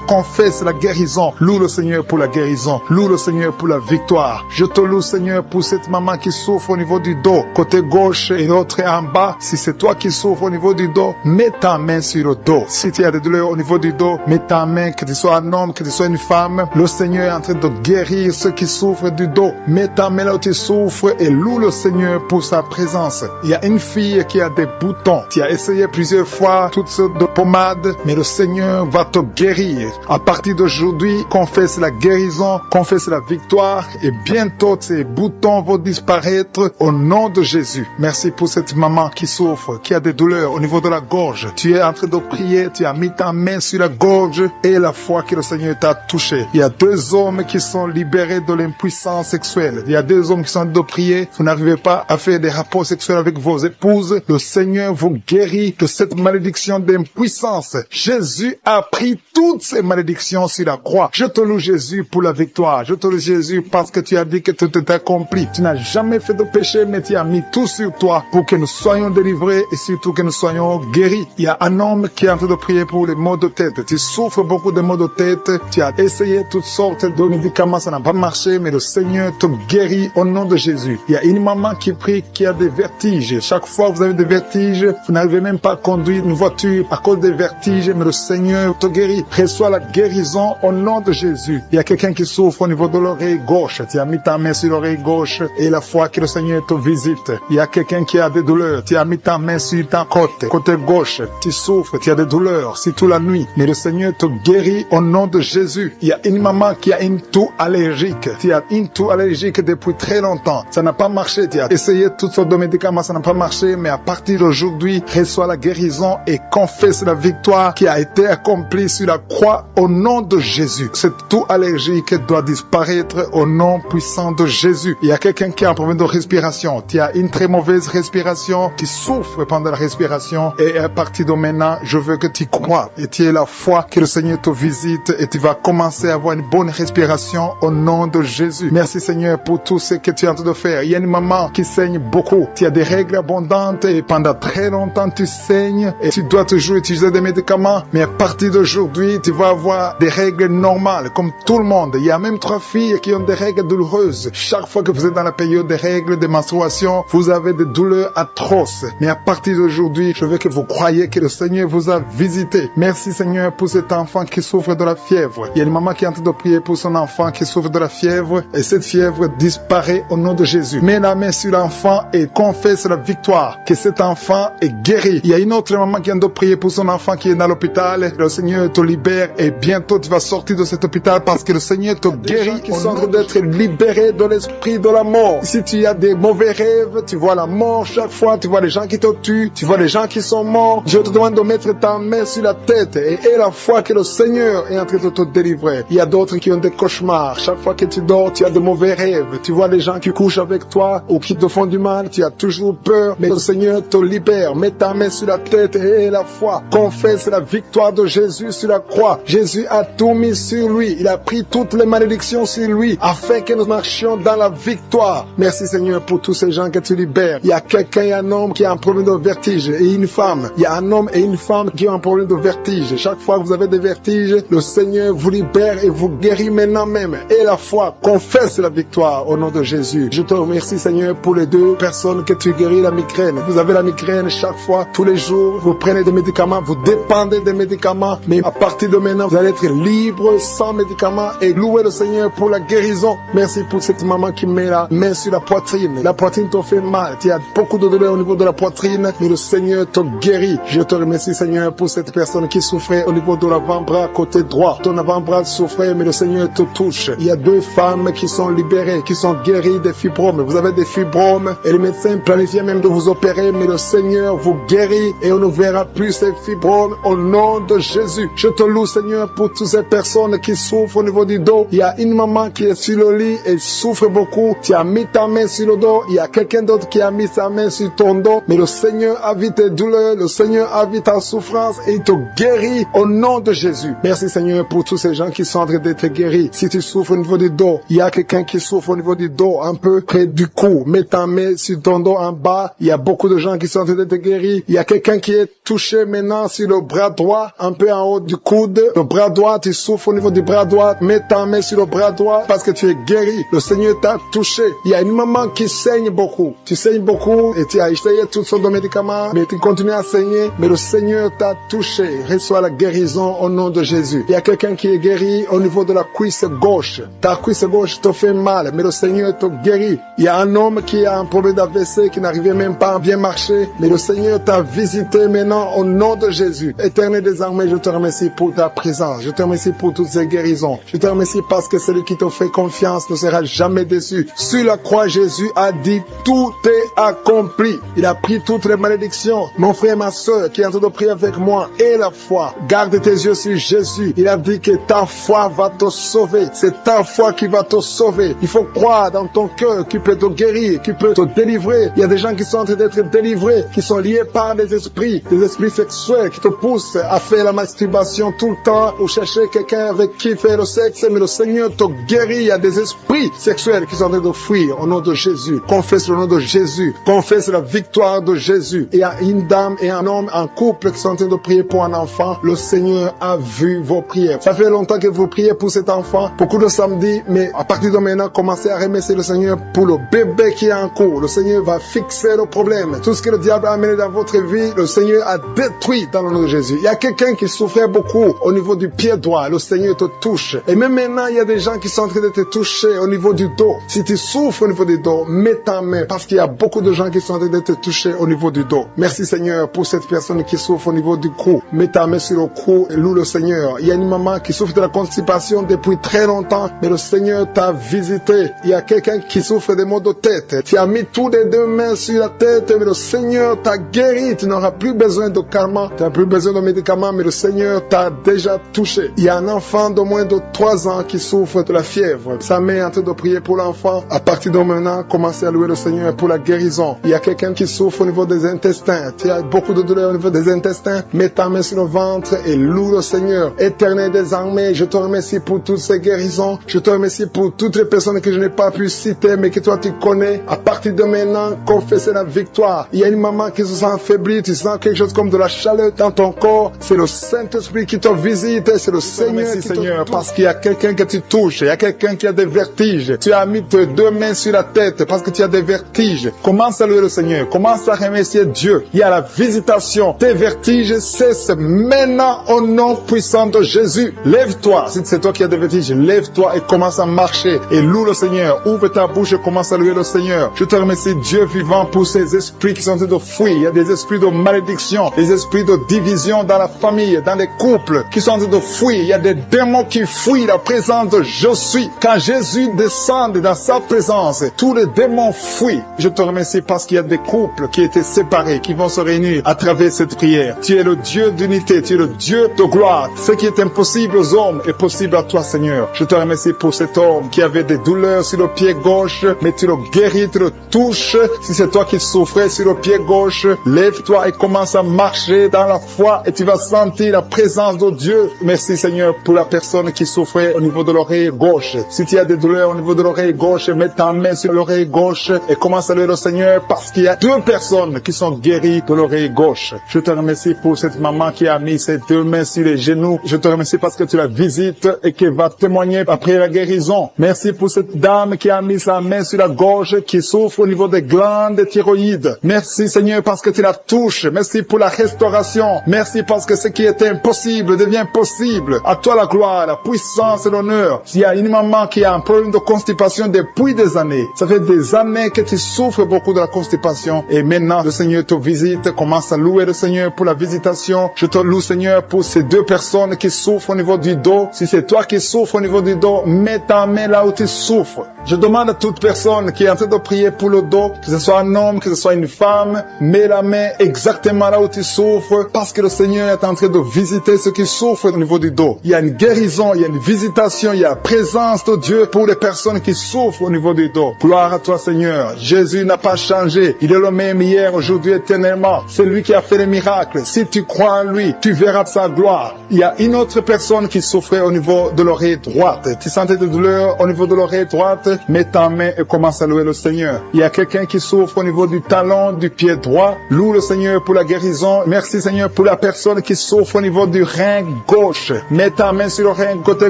confesse la guérison. Loue le Seigneur pour la guérison. Loue le Seigneur pour la victoire. Je te loue Seigneur pour cette maman qui souffre au niveau du dos, côté gauche et l'autre en bas. Si c'est toi qui souffres au niveau du dos, mets ta main sur le dos. Si tu as des douleurs au niveau du dos, mets ta main, que tu sois un homme, que tu sois une femme. Le Seigneur est en train de guérir ceux qui souffrent du dos. Mets ta main là où tu souffres et loue le Seigneur pour sa présence. Il y a une fille qui a des boutons. Tu as essayé plusieurs fois toutes sortes de pommades, mais le Seigneur va te guérir. À partir d'aujourd'hui, confesse la guérison, confesse la victoire et bientôt ces boutons vont disparaître au nom de Jésus. Merci pour cette maman qui souffre, qui a des douleurs au niveau de la gorge. Tu es en train de prier, tu as mis ta main sur la gorge et la foi que le Seigneur t'a touché. Il y a deux hommes qui sont libérés de l'impuissance sexuelle. Il y a deux hommes qui sont en train de prier. Vous n'arrivez pas à faire des rapports sexuels avec vos épouses. Le Seigneur vous guérit de cette malédiction d'impuissance. Jésus a pris toutes ces malédictions sur la croix. Je te loue Jésus pour la victoire. Je te loue Jésus parce que tu as dit que tout est accompli. Tu n'as jamais fait de péché, mais tu as mis tout sur toi pour que nous soyons délivrés et surtout que nous soyons guéris. Il y a un homme qui est en train de prier pour les maux de tête. Tu souffres beaucoup de maux de tête. Tu as essayé toutes sortes de médicaments, ça n'a pas marché, mais le Seigneur te guérit au nom de Jésus. Il y a une maman qui prie qui a des vertiges. Chaque fois que vous avez des vertiges, vous n'arrivez même pas à conduire une voiture à cause des vertiges, mais le Seigneur te guérit. Reçois la guérison au nom de Jésus. Il y a quelqu'un qui souffre au niveau de l'oreille gauche. Tu as mis ta main sur l'oreille gauche et la foi que le Seigneur te visite. Il y a quelqu'un qui a des douleurs. Tu as mis ta main sur ta côté gauche. Tu souffres, tu as des douleurs, surtout la nuit. Mais le Seigneur te guérit au nom de Jésus. Il y a une maman qui a une toux allergique. Tu as une toux allergique depuis très longtemps. Ça n'a pas marché. Tu as essayé toutes sortes de médicaments, ça n'a pas marché. Mais à partir d'aujourd'hui, reçois la guérison et confesse la victoire qui a été accomplie sur la croix au nom de Jésus. Cette toux allergique doit disparaître au nom puissant de Jésus. Il y a quelqu'un qui a un problème de respiration. Tu as une très mauvaise respiration, tu souffres pendant la respiration et à partir de maintenant, je veux que tu crois et tu aies la foi que le Seigneur te visite et tu vas commencer à avoir une bonne respiration au nom de Jésus. Merci Seigneur pour tout ce que tu es en train de faire. Il y a une maman qui saigne beaucoup. Tu as des règles abondantes et pendant très longtemps tu saignes et tu dois toujours utiliser des médicaments. Mais à partir d'aujourd'hui, tu vas avoir des règles normales comme tout le monde. Il y a même 3 filles qui ont des règles douloureuses. Chaque fois que vous êtes dans la période des règles, de menstruation, vous avez des douleurs atroces. Mais à partir d'aujourd'hui, je veux que vous croyez que le Seigneur vous a visité. Merci Seigneur pour cet enfant qui souffre de la fièvre. Il y a une maman qui est en train de prier pour son enfant qui souffre de la fièvre et cette fièvre disparaît au nom de Jésus. Mets la main sur l'enfant et confesse la victoire que cet enfant est guéri. Il y a une autre maman qui vient de prier pour son enfant qui est dans l'hôpital. Le Seigneur te libère et bientôt tu vas sortir de cet hôpital parce que le Seigneur te guérit. Qui sont en train d'être libérés de l'esprit de la mort. Si tu as des mauvais rêves, tu vois la mort chaque fois, tu vois les gens qui te tuent, tu vois les gens qui sont morts. Je te demande de mettre ta main sur la tête et aie la foi que le Seigneur est en train de te délivrer. Il y a d'autres qui ont des cauchemars. Chaque fois que tu dors, tu as de mauvais rêves. Tu vois les gens qui couchent avec toi ou qui te font du mal, tu as toujours peur. Mais le Seigneur te libère. Mets ta main sur la tête et aie la foi. Confesse la victoire de Jésus sur la croix. Jésus a tout mis sur lui. Il a pris toutes les malédictions sur lui afin que nous marchions dans la victoire. Merci Seigneur pour tous ces gens que tu libères. Il y a quelqu'un, il y a un homme qui a un problème de vertige et une femme. Il y a un homme et une femme qui ont un problème de vertige. Chaque fois que vous avez des vertiges, le Seigneur vous libère et vous guérit maintenant même. Et la foi, confesse la victoire au nom de Jésus. Je te remercie Seigneur pour les 2 personnes que tu guéris la migraine. Vous avez la migraine chaque fois, tous les jours, vous prenez des médicaments, vous dépendez des médicaments, mais à partir de maintenant, vous allez être libre sans médicaments et louer le Seigneur pour la guérison. Merci pour cette maman qui met la main sur la poitrine. La poitrine te fait mal, tu as beaucoup de douleur au niveau de la poitrine, mais le Seigneur te guérit. Je te remercie Seigneur pour cette personne qui souffrait au niveau de l'avant-bras côté droit. Ton avant-bras souffrait, mais le Seigneur te touche. Il y a 2 femmes qui sont libérées, qui sont guéries des fibromes. Vous avez des fibromes et les médecins planifiaient même de vous opérer, mais le Seigneur vous guérit et on ne verra plus ces fibromes au nom de Jésus. Je te loue Seigneur pour toutes ces personnes qui souffrent au niveau du dos. Il y a une maman qui est sur le lit et souffre beaucoup. Tu as mis ta main sur le dos. Il y a quelqu'un d'autre qui a mis sa main sur ton dos. Mais le Seigneur a vu tes douleurs. Le Seigneur a vu ta souffrance et il te guérit au nom de Jésus. Merci Seigneur pour tous ces gens qui sont en train d'être guéris. Si tu souffres au niveau du dos, il y a quelqu'un qui souffre au niveau du dos, un peu près du cou. Mets ta main sur ton dos en bas. Il y a beaucoup de gens qui sont en train d'être guéris. Il y a quelqu'un qui est touché maintenant sur le bras droit, un peu en haut du coude. Le bras droit, tu souffres au niveau du bras droit. Mets ta main sur le bras droit parce que tu es guéri. Le Seigneur t'a touché. Il y a une maman qui saigne beaucoup. Tu saignes beaucoup et tu as essayé toutes sortes de médicaments, mais tu continues à saigner. Mais le Seigneur t'a touché. Reçois la guérison au nom de Jésus. Il y a quelqu'un qui est guéri au niveau de la cuisse gauche. Ta cuisse gauche te fait mal, mais le Seigneur te guérit. Il y a un homme qui a un problème d'AVC qui n'arrivait même pas à bien marcher, mais le Seigneur t'a visité maintenant au nom de Jésus. Éternel des armées, je te remercie pour ta présence. Je te remercie pour toutes ces guérisons. Je te remercie parce que celui qui te fait confiance ne sera jamais déçu. Sur la croix, Jésus a dit tout est accompli. Il a pris toutes les malédictions. Mon frère et ma soeur qui est en train de prier avec moi, et la foi. Garde tes yeux sur Jésus. Il a dit que ta foi va te sauver. C'est ta foi qui va te sauver. Il faut croire dans ton cœur qu'il peut te guérir, qu'il peut te délivrer. Il y a des gens qui sont en train d'être délivrés, qui sont liés par des esprits sexuels qui te poussent à faire la masturbation tout le temps ou chercher quelqu'un avec qui faire le sexe. Mais le Seigneur te guérit. Il y a des esprits sexuels qui sont en train de fuir au nom de Jésus. Confesse le nom de Jésus. Confesse la victoire de Jésus. Il y a une dame et un homme, un couple qui sont en train de prier pour un enfant. Le Seigneur a vu vos prières. Ça fait longtemps que vous priez pour cet enfant. Beaucoup de samedis, mais à partir de maintenant, commencez à remercier le Seigneur pour le bébé qui est en cours. Le Seigneur va fixer le problème. Tout ce que le diable a amené dans votre vie, le Seigneur a détruit dans le nom de Jésus. Il y a quelqu'un qui souffrait beaucoup au niveau du pied droit. Le Seigneur te touche. Et même maintenant, il y a des gens qui sont en train de te toucher au niveau du dos. Si Si tu souffres au niveau du dos, mets ta main parce qu'il y a beaucoup de gens qui sont en train d'être touchés au niveau du dos. Merci Seigneur pour cette personne qui souffre au niveau du cou. Mets ta main sur le cou et loue le Seigneur. Il y a une maman qui souffre de la constipation depuis très longtemps, mais le Seigneur t'a visité. Il y a quelqu'un qui souffre des maux de tête. Tu as mis toutes les deux mains sur la tête, mais le Seigneur t'a guéri. Tu n'auras plus besoin de calmants, tu n'as plus besoin de médicaments, mais le Seigneur t'a déjà touché. Il y a un enfant de moins de 3 ans qui souffre de la fièvre. Sa mère est en train de prier pour l'enfant. À partir de maintenant, commencez à louer le Seigneur pour la guérison. Il y a quelqu'un qui souffre au niveau des intestins. Tu as beaucoup de douleurs au niveau des intestins. Mets ta main sur le ventre et loue le Seigneur. Éternel des armées, je te remercie pour toutes ces guérisons. Je te remercie pour toutes les personnes que je n'ai pas pu citer, mais que toi tu connais. À partir de maintenant, confessez la victoire. Il y a une maman qui se sent affaiblie. Tu sens quelque chose comme de la chaleur dans ton corps. C'est le Saint-Esprit qui te visite. C'est le Seigneur qui Seigneur, parce qu'il y a quelqu'un que tu touches. Il y a quelqu'un qui a des vertiges. Tu as mis tes 2 mains sur la tête parce que tu as des vertiges. Commence à louer le Seigneur. Commence à remercier Dieu. Il y a la visitation. Tes vertiges cessent maintenant au nom puissant de Jésus. Lève-toi. Si c'est toi qui as des vertiges, lève-toi et commence à marcher. Et loue le Seigneur. Ouvre ta bouche et commence à louer le Seigneur. Je te remercie Dieu vivant pour ces esprits qui sont en train de fuir. Il y a des esprits de malédiction, des esprits de division dans la famille, dans les couples qui sont en train de fuir. Il y a des démons qui fuient la présence de je suis. Quand Jésus descend dans sa présence, tous les démons fuient. Je te remercie parce qu'il y a des couples qui étaient séparés, qui vont se réunir à travers cette prière. Tu es le Dieu d'unité, tu es le Dieu de gloire. Ce qui est impossible aux hommes est possible à toi, Seigneur. Je te remercie pour cet homme qui avait des douleurs sur le pied gauche, mais tu le guéris, tu le touches. Si c'est toi qui souffrais sur le pied gauche, lève-toi et commence à marcher dans la foi et tu vas sentir la présence de Dieu. Merci, Seigneur, pour la personne qui souffrait au niveau de l'oreille gauche. Si tu as des douleurs au niveau de l'oreille gauche, mets ta main sur l'oreille gauche et commence à louer le Seigneur parce qu'il y a 2 personnes qui sont guéries de l'oreille gauche. Je te remercie pour cette maman qui a mis ses 2 mains sur les genoux. Je te remercie parce que tu la visites et qu'elle va témoigner après la guérison. Merci pour cette dame qui a mis sa main sur la gorge, qui souffre au niveau des glandes thyroïdes. Merci, Seigneur, parce que tu la touches. Merci pour la restauration. Merci parce que ce qui était impossible devient possible. À toi la gloire, la puissance et l'honneur. S'il y a une maman qui a un problème de constipation depuis des années, ça fait des années que tu souffres beaucoup de la constipation et maintenant le Seigneur te visite. Commence à louer le Seigneur pour la visitation. Je te loue, Seigneur, pour ces 2 personnes qui souffrent au niveau du dos. Si c'est toi qui souffres au niveau du dos, mets ta main là où tu souffres. Je demande à toute personne qui est en train de prier pour le dos, que ce soit un homme, que ce soit une femme, mets la main exactement là où tu souffres parce que le Seigneur est en train de visiter ceux qui souffrent au niveau du dos. Il y a une guérison, il y a une visitation, il y a la présence de Dieu pour les personnes qui souffrent au niveau du dos. Gloire à toi, Seigneur. Jésus n'a pas changé. Il est le même hier, aujourd'hui, éternellement. C'est lui qui a fait les miracles. Si tu crois en lui, tu verras sa gloire. Il y a une autre personne qui souffrait au niveau de l'oreille droite. Tu sentais des douleurs au niveau de l'oreille droite, mets ta main et commence à louer le Seigneur. Il y a quelqu'un qui souffre au niveau du talon du pied droit. Loue le Seigneur pour la guérison. Merci, Seigneur, pour la personne qui souffre au niveau du rein gauche. Mets ta main sur le rein côté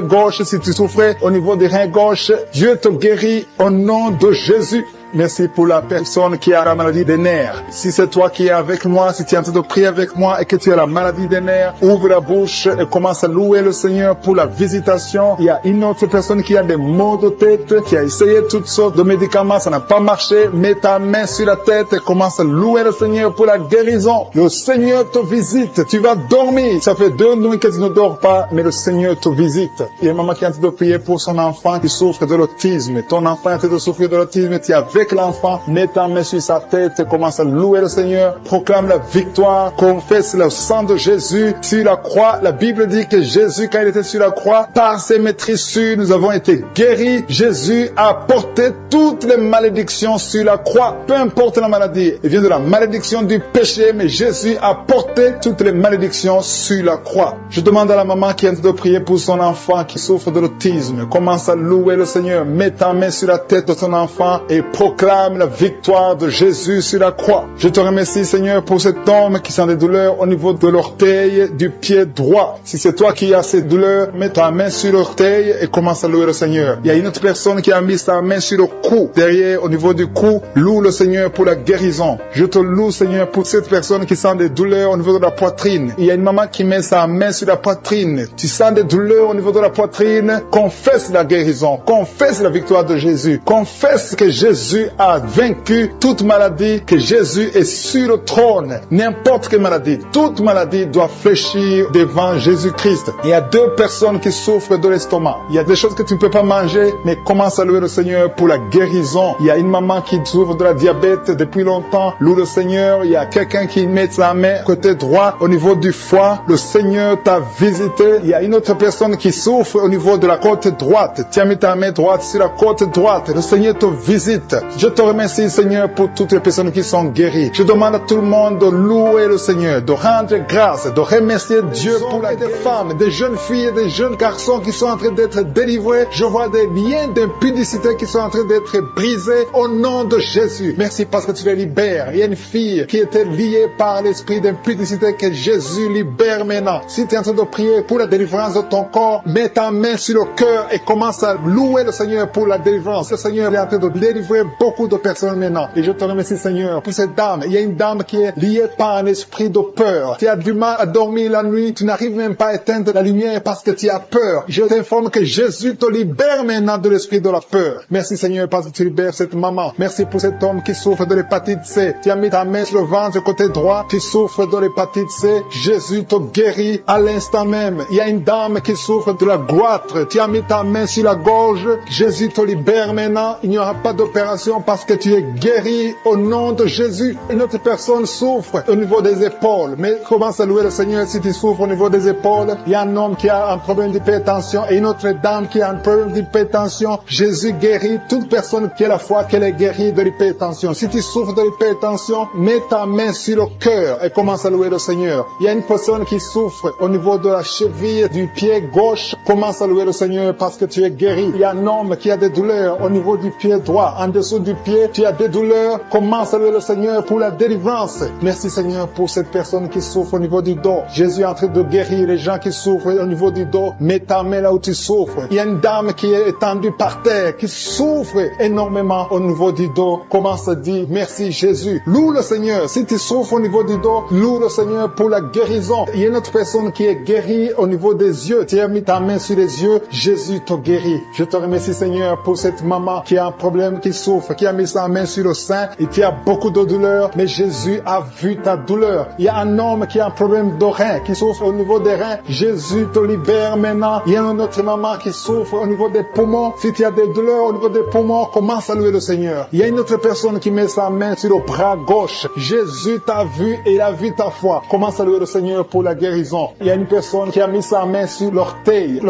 gauche si tu souffrais au niveau du rein gauche. Dieu te guérit au nom de Jésus. Merci pour la personne qui a la maladie des nerfs. Si c'est toi qui es avec moi, si tu es en train de prier avec moi et que tu as la maladie des nerfs, ouvre la bouche et commence à louer le Seigneur pour la visitation. Il y a une autre personne qui a des maux de tête, qui a essayé toutes sortes de médicaments, ça n'a pas marché. Mets ta main sur la tête et commence à louer le Seigneur pour la guérison. Le Seigneur te visite. Tu vas dormir. Ça fait 2 nuits que tu ne dors pas, mais le Seigneur te visite. Il y a une maman qui est en train de prier pour son enfant qui souffre de l'autisme. Ton enfant est en train de souffrir de l'autisme. Tu es avec l'enfant, mets ta main sur sa tête, commence à louer le Seigneur, proclame la victoire, confesse le sang de Jésus sur la croix. La Bible dit que Jésus, quand il était sur la croix, par ses maîtrissures, nous avons été guéris. Jésus a porté toutes les malédictions sur la croix, peu importe la maladie. Il vient de la malédiction du péché, mais Jésus a porté toutes les malédictions sur la croix. Je demande à la maman qui est en train de prier pour son enfant qui souffre de l'autisme, commence à louer le Seigneur, mets ta main sur la tête de ton enfant et proclame proclame la victoire de Jésus sur la croix. Je te remercie, Seigneur, pour cet homme qui sent des douleurs au niveau de l'orteil du pied droit. Si c'est toi qui as ces douleurs, mets ta main sur l'orteil et commence à louer le Seigneur. Il y a une autre personne qui a mis sa main sur le cou, derrière, au niveau du cou. Loue le Seigneur pour la guérison. Je te loue, Seigneur, pour cette personne qui sent des douleurs au niveau de la poitrine. Il y a une maman qui met sa main sur la poitrine. Tu sens des douleurs au niveau de la poitrine. Confesse la guérison. Confesse la victoire de Jésus. Confesse que Jésus a vaincu toute maladie, que Jésus est sur le trône. N'importe quelle maladie, toute maladie doit fléchir devant Jésus-Christ. Il y a deux personnes qui souffrent de l'estomac. Il y a des choses que tu ne peux pas manger, mais commence à louer le Seigneur pour la guérison. Il y a une maman qui souffre de la diabète depuis longtemps. Loue le Seigneur. Il y a quelqu'un qui met sa main côté droit au niveau du foie. Le Seigneur t'a visité. Il y a une autre personne qui souffre au niveau de la côte droite. Tu as mis ta main droite sur la côte droite. Le Seigneur te visite. Je te remercie, Seigneur, pour toutes les personnes qui sont guéries. Je demande à tout le monde de louer le Seigneur, de rendre grâce, de remercier Dieu pour la des femmes, des jeunes filles, des jeunes garçons qui sont en train d'être délivrés. Je vois des liens d'impudicité qui sont en train d'être brisés au nom de Jésus. Merci parce que tu les libères. Il y a une fille qui était liée par l'esprit d'impudicité que Jésus libère maintenant. Si tu es en train de prier pour la délivrance de ton corps, mets ta main sur le cœur et commence à louer le Seigneur pour la délivrance. Le Seigneur est en train de délivrer beaucoup de personnes maintenant. Et je te remercie, Seigneur, pour cette dame. Il y a une dame qui est liée par un esprit de peur. Tu as du mal à dormir la nuit. Tu n'arrives même pas à éteindre la lumière parce que tu as peur. Je t'informe que Jésus te libère maintenant de l'esprit de la peur. Merci, Seigneur, parce que tu libères cette maman. Merci pour cet homme qui souffre de l'hépatite C. Tu as mis ta main sur le ventre côté droit. Tu souffres de l'hépatite C. Jésus te guérit à l'instant même. Il y a une dame qui souffre de la goitre. Tu as mis ta main sur la gorge. Jésus te libère maintenant. Il n'y aura pas d'opération parce que tu es guéri au nom de Jésus. Une autre personne souffre au niveau des épaules. Mais commence à louer le Seigneur si tu souffres au niveau des épaules. Il y a un homme qui a un problème d'hypertension et une autre dame qui a un problème d'hypertension. Jésus guérit toute personne qui a la foi qu'elle est guérie de l'hypertension. Si tu souffres de l'hypertension, mets ta main sur le cœur et commence à louer le Seigneur. Il y a une personne qui souffre au niveau de la cheville du pied gauche. Commence à louer le Seigneur parce que tu es guéri. Il y a un homme qui a des douleurs au niveau du pied droit. En dessous du pied, tu as des douleurs. Commence à louer le Seigneur pour la délivrance. Merci, Seigneur, pour cette personne qui souffre au niveau du dos. Jésus est en train de guérir les gens qui souffrent au niveau du dos. Mets ta main là où tu souffres. Il y a une dame qui est étendue par terre, qui souffre énormément au niveau du dos. Commence à dire merci, Jésus. Loue le Seigneur. Si tu souffres au niveau du dos, loue le Seigneur pour la guérison. Il y a une autre personne qui est guérie au niveau des yeux. Tu as mis ta main sur les yeux. Jésus te guérit. Je te remercie, Seigneur, pour cette maman qui a un problème, qui souffre, qui a mis sa main sur le sein et qui a beaucoup de douleur. Mais Jésus a vu ta douleur. Il y a un homme qui a un problème de rein, qui souffre au niveau des reins. Jésus te libère maintenant. Il y a une autre maman qui souffre au niveau des poumons. Si tu as des douleurs au niveau des poumons, commence à louer le Seigneur. Il y a une autre personne qui met sa main sur le bras gauche. Jésus t'a vu et il a vu ta foi. Commence à louer le Seigneur pour la guérison. Il y a une personne qui a mis sa main sur l'orteil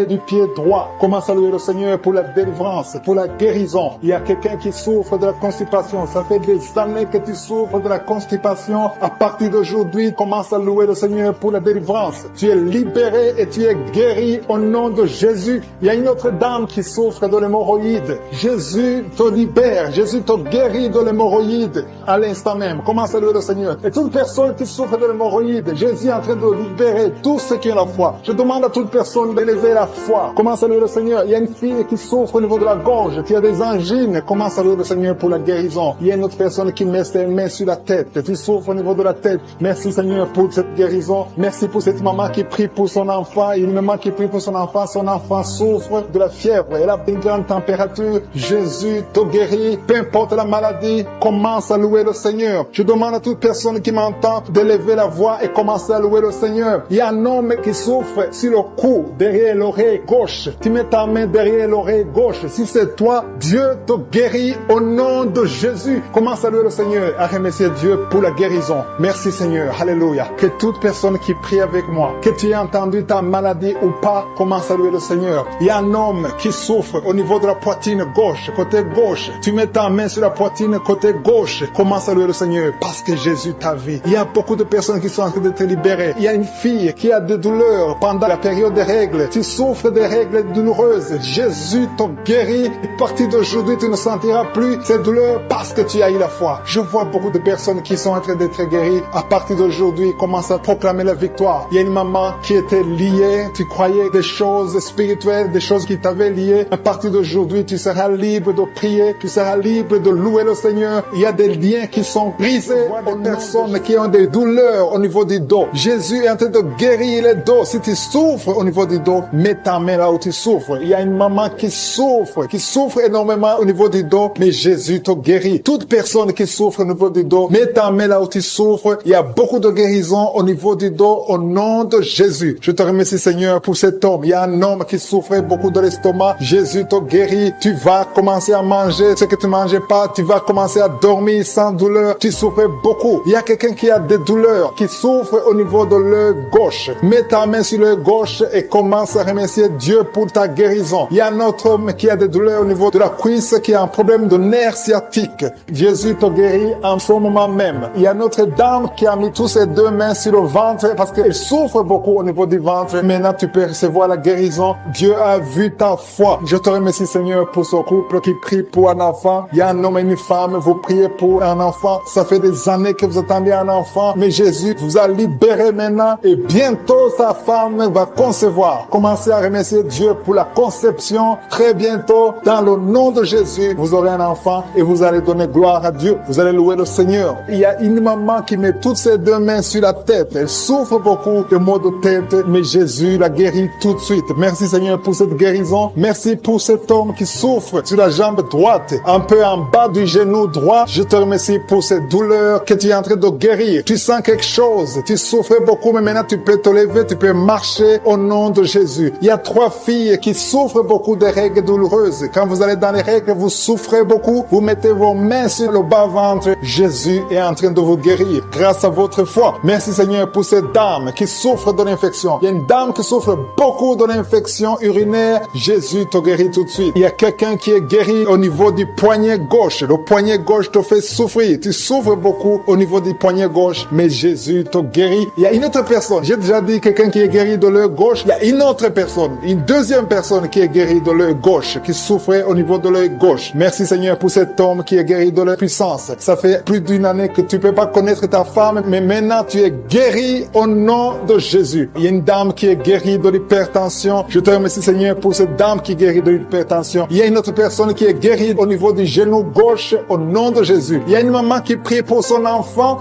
du pied droit. Commence à louer le Seigneur pour la délivrance, pour la guérison. Il y a quelqu'un qui souffre de la constipation. Ça fait des années que tu souffres de la constipation. À partir d'aujourd'hui, commence à louer le Seigneur pour la délivrance. Tu es libéré et tu es guéri au nom de Jésus. Il y a une autre dame qui souffre de l'hémorroïde. Jésus te libère. Jésus te guérit de l'hémorroïde à l'instant même. Commence à louer le Seigneur. Et toute personne qui souffre de l'hémorroïde, Jésus est en train de libérer tous ceux qui ont la foi. Je demande à toute personne d'élever la foi. Commence à louer le Seigneur. Il y a une fille qui souffre au niveau de la gorge, qui a des angines. Commence à louer le Seigneur pour la guérison. Il y a une autre personne qui met ses mains sur la tête. Tu souffres au niveau de la tête. Merci, Seigneur, pour cette guérison. Merci pour cette maman qui prie pour son enfant. Il y a une maman qui prie pour son enfant. Son enfant souffre de la fièvre. Elle a une grande température. Jésus te guérit. Peu importe la maladie, commence à louer le Seigneur. Je demande à toute personne qui m'entend d'élever la voix et commencer à louer le Seigneur. Il y a un homme qui souffre sur le cou, derrière l'oreille gauche. Tu mets ta main derrière l'oreille gauche. Si c'est toi, Dieu te guérit au nom de Jésus. Commence à louer le Seigneur, à remercier Dieu pour la guérison. Merci, Seigneur. Alléluia. Que toute personne qui prie avec moi, que tu aies entendu ta maladie ou pas, commence à louer le Seigneur. Il y a un homme qui souffre au niveau de la poitrine gauche, côté gauche. Tu mets ta main sur la poitrine côté gauche. Commence à louer le Seigneur parce que Jésus t'a vu. Il y a beaucoup de personnes qui sont en train d'être libérées. Il y a une fille qui a des douleurs pendant la période des règles. Tu souffres des règles douloureuses. Jésus t'a guéri. À partir d'aujourd'hui, tu ne sentiras ressentiras plus ces douleurs parce que tu as eu la foi. Je vois beaucoup de personnes qui sont en train d'être guéries. À partir d'aujourd'hui, commence à proclamer la victoire. Il y a une maman qui était liée, tu croyais des choses spirituelles, des choses qui t'avaient lié. À partir d'aujourd'hui, tu seras libre de prier, tu seras libre de louer le Seigneur. Il y a des liens qui sont brisés. Des personnes qui ont des douleurs au niveau du dos. Jésus est en train de guérir les dos. Si tu souffres au niveau du dos, mets ta main là où tu souffres. Il y a une maman qui souffre énormément au niveau du dos, mais Jésus te guérit. Toute personne qui souffre au niveau du dos, mets ta main là où tu souffres. Il y a beaucoup de guérison au niveau du dos au nom de Jésus. Je te remercie Seigneur pour cet homme. Il y a un homme qui souffrait beaucoup de l'estomac. Jésus te guérit. Tu vas commencer à manger ce que tu mangeais pas. Tu vas commencer à dormir sans douleur. Tu souffrais beaucoup. Il y a quelqu'un qui a des douleurs, qui souffre au niveau de l'œil gauche. Mets ta main sur l'œil gauche et commence à remercier Dieu pour ta guérison. Il y a un autre homme qui a des douleurs au niveau de la cuisse, qui a un problème de nerf sciatique. Jésus te guérit en ce moment même. Il y a notre dame qui a mis tous ses deux mains sur le ventre parce qu'elle souffre beaucoup au niveau du ventre. Maintenant, tu peux recevoir la guérison. Dieu a vu ta foi. Je te remercie, Seigneur, pour ce couple qui prie pour un enfant. Il y a un homme et une femme. Vous priez pour un enfant. Ça fait des années que vous attendez un enfant. Mais Jésus vous a libéré maintenant. Et bientôt, sa femme va concevoir. Commencez à remercier Dieu pour la conception. Très bientôt, dans le nom de Jésus, vous aurez un enfant et vous allez donner gloire à Dieu. Vous allez louer le Seigneur. Il y a une maman qui met toutes ses deux mains sur la tête. Elle souffre beaucoup de maux de tête, mais Jésus la guérit tout de suite. Merci Seigneur pour cette guérison. Merci pour cet homme qui souffre sur la jambe droite, un peu en bas du genou droit. Je te remercie pour cette douleur que tu es en train de guérir. Tu sens quelque chose. Tu souffrais beaucoup, mais maintenant tu peux te lever, tu peux marcher au nom de Jésus. Il y a 3 filles qui souffrent beaucoup de règles douloureuses. Quand vous allez dans les règles, vous souffrez beaucoup. Vous mettez vos mains sur le bas-ventre. Jésus est en train de vous guérir grâce à votre foi. Merci Seigneur pour cette dame qui souffre de l'infection. Il y a une dame qui souffre beaucoup de l'infection urinaire. Jésus te guérit tout de suite. Il y a quelqu'un qui est guéri au niveau du poignet gauche. Le poignet gauche te fait souffrir. Tu souffres beaucoup au niveau du poignet gauche, mais Jésus te guérit. Il y a une autre personne. J'ai déjà dit quelqu'un qui est guéri de l'œil gauche. Il y a une autre personne, une deuxième personne qui est guérie de l'œil gauche, qui souffrait au niveau de l'œil gauche. Merci Seigneur pour cet homme qui est guéri de la puissance. Ça fait plus d'une année que tu peux pas connaître ta femme, mais maintenant tu es guéri au nom de Jésus. Il y a une dame qui est guérie de l'hypertension. Je te remercie Seigneur pour cette dame qui est guérie de l'hypertension. Il y a une autre personne qui est guérie au niveau du genou gauche au nom de Jésus. Il y a une maman qui prie pour son enfant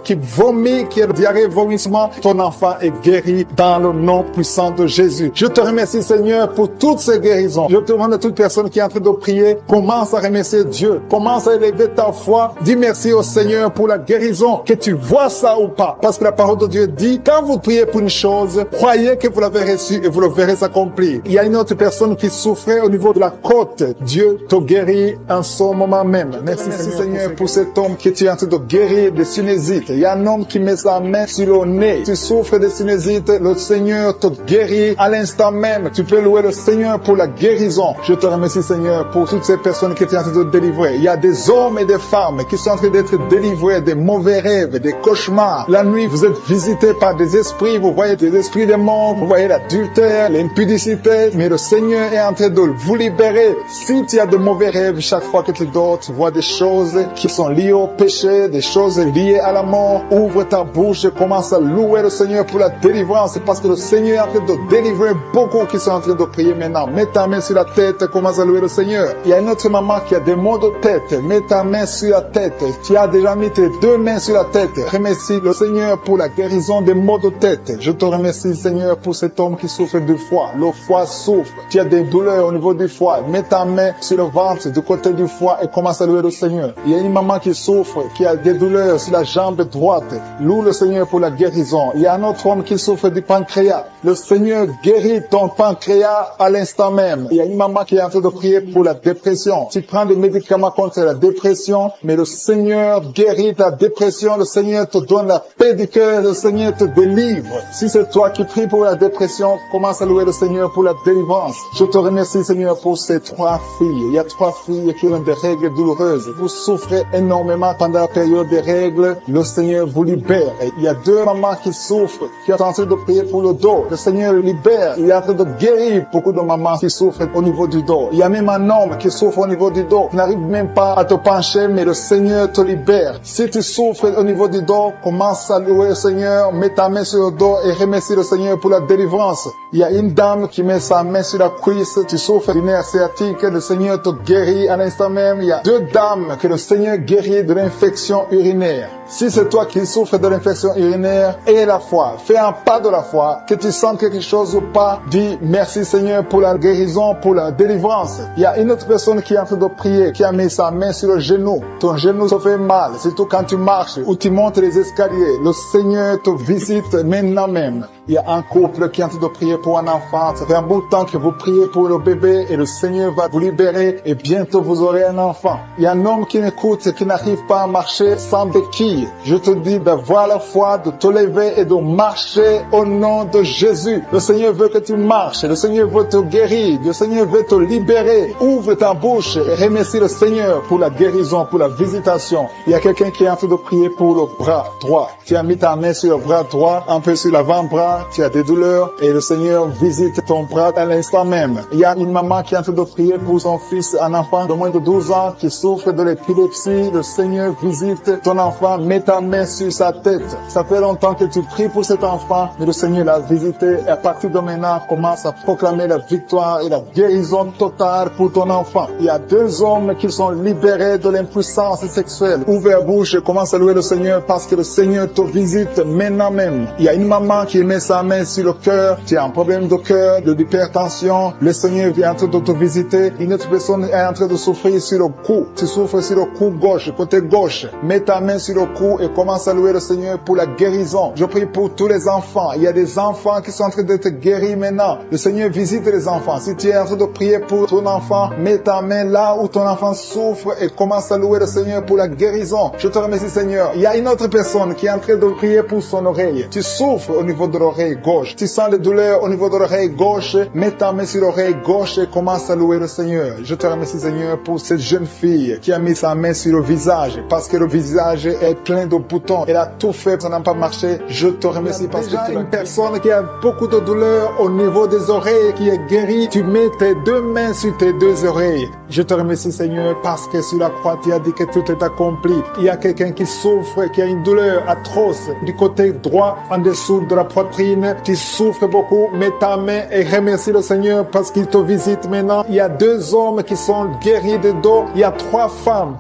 qui vomit, qui a diarrhée, vomissement. Ton enfant est guéri dans le nom puissant de Jésus. Je te remercie Seigneur pour toutes ces guérisons. Je te demande à toute personne qui est en train de prier, commence à remercier Dieu. Commence à élever ta foi. Dis merci au Seigneur pour la guérison, que tu vois ça ou pas. Parce que la parole de Dieu dit, quand vous priez pour une chose, croyez que vous l'avez reçue et vous le verrez s'accomplir. Il y a une autre personne qui souffrait au niveau de la côte. Dieu te guérit en ce moment même. Merci Seigneur pour cet homme qui est en train de guérir des sinusites. Il y a un homme qui met sa main sur le nez. Tu souffres de sinusites, le Seigneur te guérit à l'instant même. Tu peux louer le Seigneur pour la guérison. Je te remercie Seigneur pour toutes ces personnes qui sont en train de délivrer. Il y a des hommes et des femmes qui sont en train d'être délivrés des mauvais rêves, des cauchemars. La nuit, vous êtes visités par des esprits, vous voyez des esprits de mort, vous voyez l'adultère, l'impudicité, mais le Seigneur est en train de vous libérer. Si tu as de mauvais rêves, chaque fois que tu dors, tu vois des choses qui sont liées au péché, des choses liées à la mort, ouvre ta bouche et commence à louer le Seigneur pour la délivrance, parce que le Seigneur est en train de délivrer beaucoup qui sont en train de prier maintenant. Mets ta main sur la tête, commence à louer le Seigneur. Il y a une autre maman qui a des maux de tête, mets ta main sur la tête. Tu as déjà mis tes deux mains sur la tête. Remercie le Seigneur pour la guérison des maux de tête. Je te remercie Seigneur pour cet homme qui souffre du foie. Le foie souffre. Tu as des douleurs au niveau du foie. Mets ta main sur le ventre du côté du foie et commence à louer le Seigneur. Il y a une maman qui souffre, qui a des douleurs sur la jambe droite. Loue le Seigneur pour la guérison. Il y a un autre homme qui souffre du pancréas. Le Seigneur guérit ton pancréas à l'instant même. Il y a une maman qui est en train de prier pour la dépression. Tu prends des médicaments contre la dépression, mais le Seigneur guérit ta dépression. Le Seigneur te donne la paix du cœur. Le Seigneur te délivre. Si c'est toi qui pries pour la dépression, commence à louer le Seigneur pour la délivrance. Je te remercie Seigneur pour ces 3 filles. Il y a 3 filles qui ont des règles douloureuses. Vous souffrez énormément pendant la période des règles. Le Seigneur vous libère. Et il y a 2 mamans qui souffrent, qui sont en train de prier pour le dos. Le Seigneur le libère. Il est en train de guérir beaucoup de mamans qui souffrent au niveau du dos. Il y a même un homme qui souffre au niveau du dos. Tu n'arrives même pas à te pencher, mais le Seigneur te libère. Si tu souffres au niveau du dos, commence à louer le Seigneur, mets ta main sur le dos et remercie le Seigneur pour la délivrance. Il y a une dame qui met sa main sur la cuisse, tu souffres d'une nerf sciatique, le Seigneur te guérit à l'instant même. Il y a 2 dames que le Seigneur guérit de l'infection urinaire. Si c'est toi qui souffres de l'infection urinaire, aie la foi, fais un pas de la foi, que tu sens quelque chose ou pas, dis merci Seigneur pour la guérison, pour la délivrance. Il y a une autre personne qui est en train de prier, qui a mis sa main sur le genou. Ton genou se fait mal, surtout quand tu marches ou tu montes les escaliers. Le Seigneur te visite maintenant même. Il y a un couple qui est en train de prier pour un enfant. Ça fait un bon temps que vous priez pour le bébé et le Seigneur va vous libérer et bientôt vous aurez un enfant. Il y a un homme qui m'écoute et qui n'arrive pas à marcher sans béquille. Je te dis d'avoir la foi, de te lever et de marcher au nom de Jésus. Le Seigneur veut que tu marches. Le Seigneur veut te guérir. Le Seigneur veut te libérer. Ouvre ta bouche et remercie le Seigneur pour la guérison, pour la visitation. Il y a quelqu'un qui est en train de prier pour le bras droit. Tu as mis ta main sur le bras droit, un peu sur l'avant-bras. Tu as des douleurs et le Seigneur visite ton bras à l'instant même. Il y a une maman qui est en train de prier pour son fils, un enfant de moins de 12 ans qui souffre de l'épilepsie. Le Seigneur visite ton enfant, mets ta main sur sa tête. Ça fait longtemps que tu pries pour cet enfant, mais le Seigneur l'a visité et à partir de maintenant, commence à proclamer la victoire et la guérison totale pour ton enfant. Il y a 2 hommes qui sont libérés de l'impuissance sexuelle. Ouvre la bouche et commence à louer le Seigneur parce que le Seigneur te visite maintenant même. Il y a une maman qui met sa main sur le cœur, tu as un problème de cœur, de l'hypertension, le Seigneur vient en train de te visiter. Une autre personne est en train de souffrir sur le cou, tu souffres sur le cou gauche, côté gauche. Mets ta main sur le cou et commence à louer le Seigneur pour la guérison. Je prie pour tous les enfants. Il y a des enfants qui sont en train d'être guéris maintenant. Le Seigneur visite les enfants. Si tu es en train de prier pour ton enfant, mets ta main là où ton enfant souffre et commence à louer le Seigneur pour la guérison. Je te remercie Seigneur. Il y a une autre personne qui est en train de prier pour son oreille. Tu souffres au niveau de l'oreille gauche. Tu sens les douleurs au niveau de l'oreille gauche. Mets ta main sur l'oreille gauche et commence à louer le Seigneur. Je te remercie Seigneur pour cette jeune fille qui a mis sa main sur le visage parce que le visage est plein de boutons. Elle a tout fait, ça n'a pas marché. Je te remercie parce que tu as une personne qui a beaucoup de douleurs au niveau des oreilles qui est guérie. Tu mets tes 2 mains sur tes 2 oreilles. Je te remercie Seigneur parce que sur la croix tu as dit que tout est accompli. Il y a quelqu'un qui souffre, qui a une douleur atroce du côté droit en dessous de la poitrine. Tu souffres beaucoup, mets ta main et remercie le Seigneur parce qu'il te visite maintenant. Il y a 2 hommes qui sont guéris de dos. Il y a 3 femmes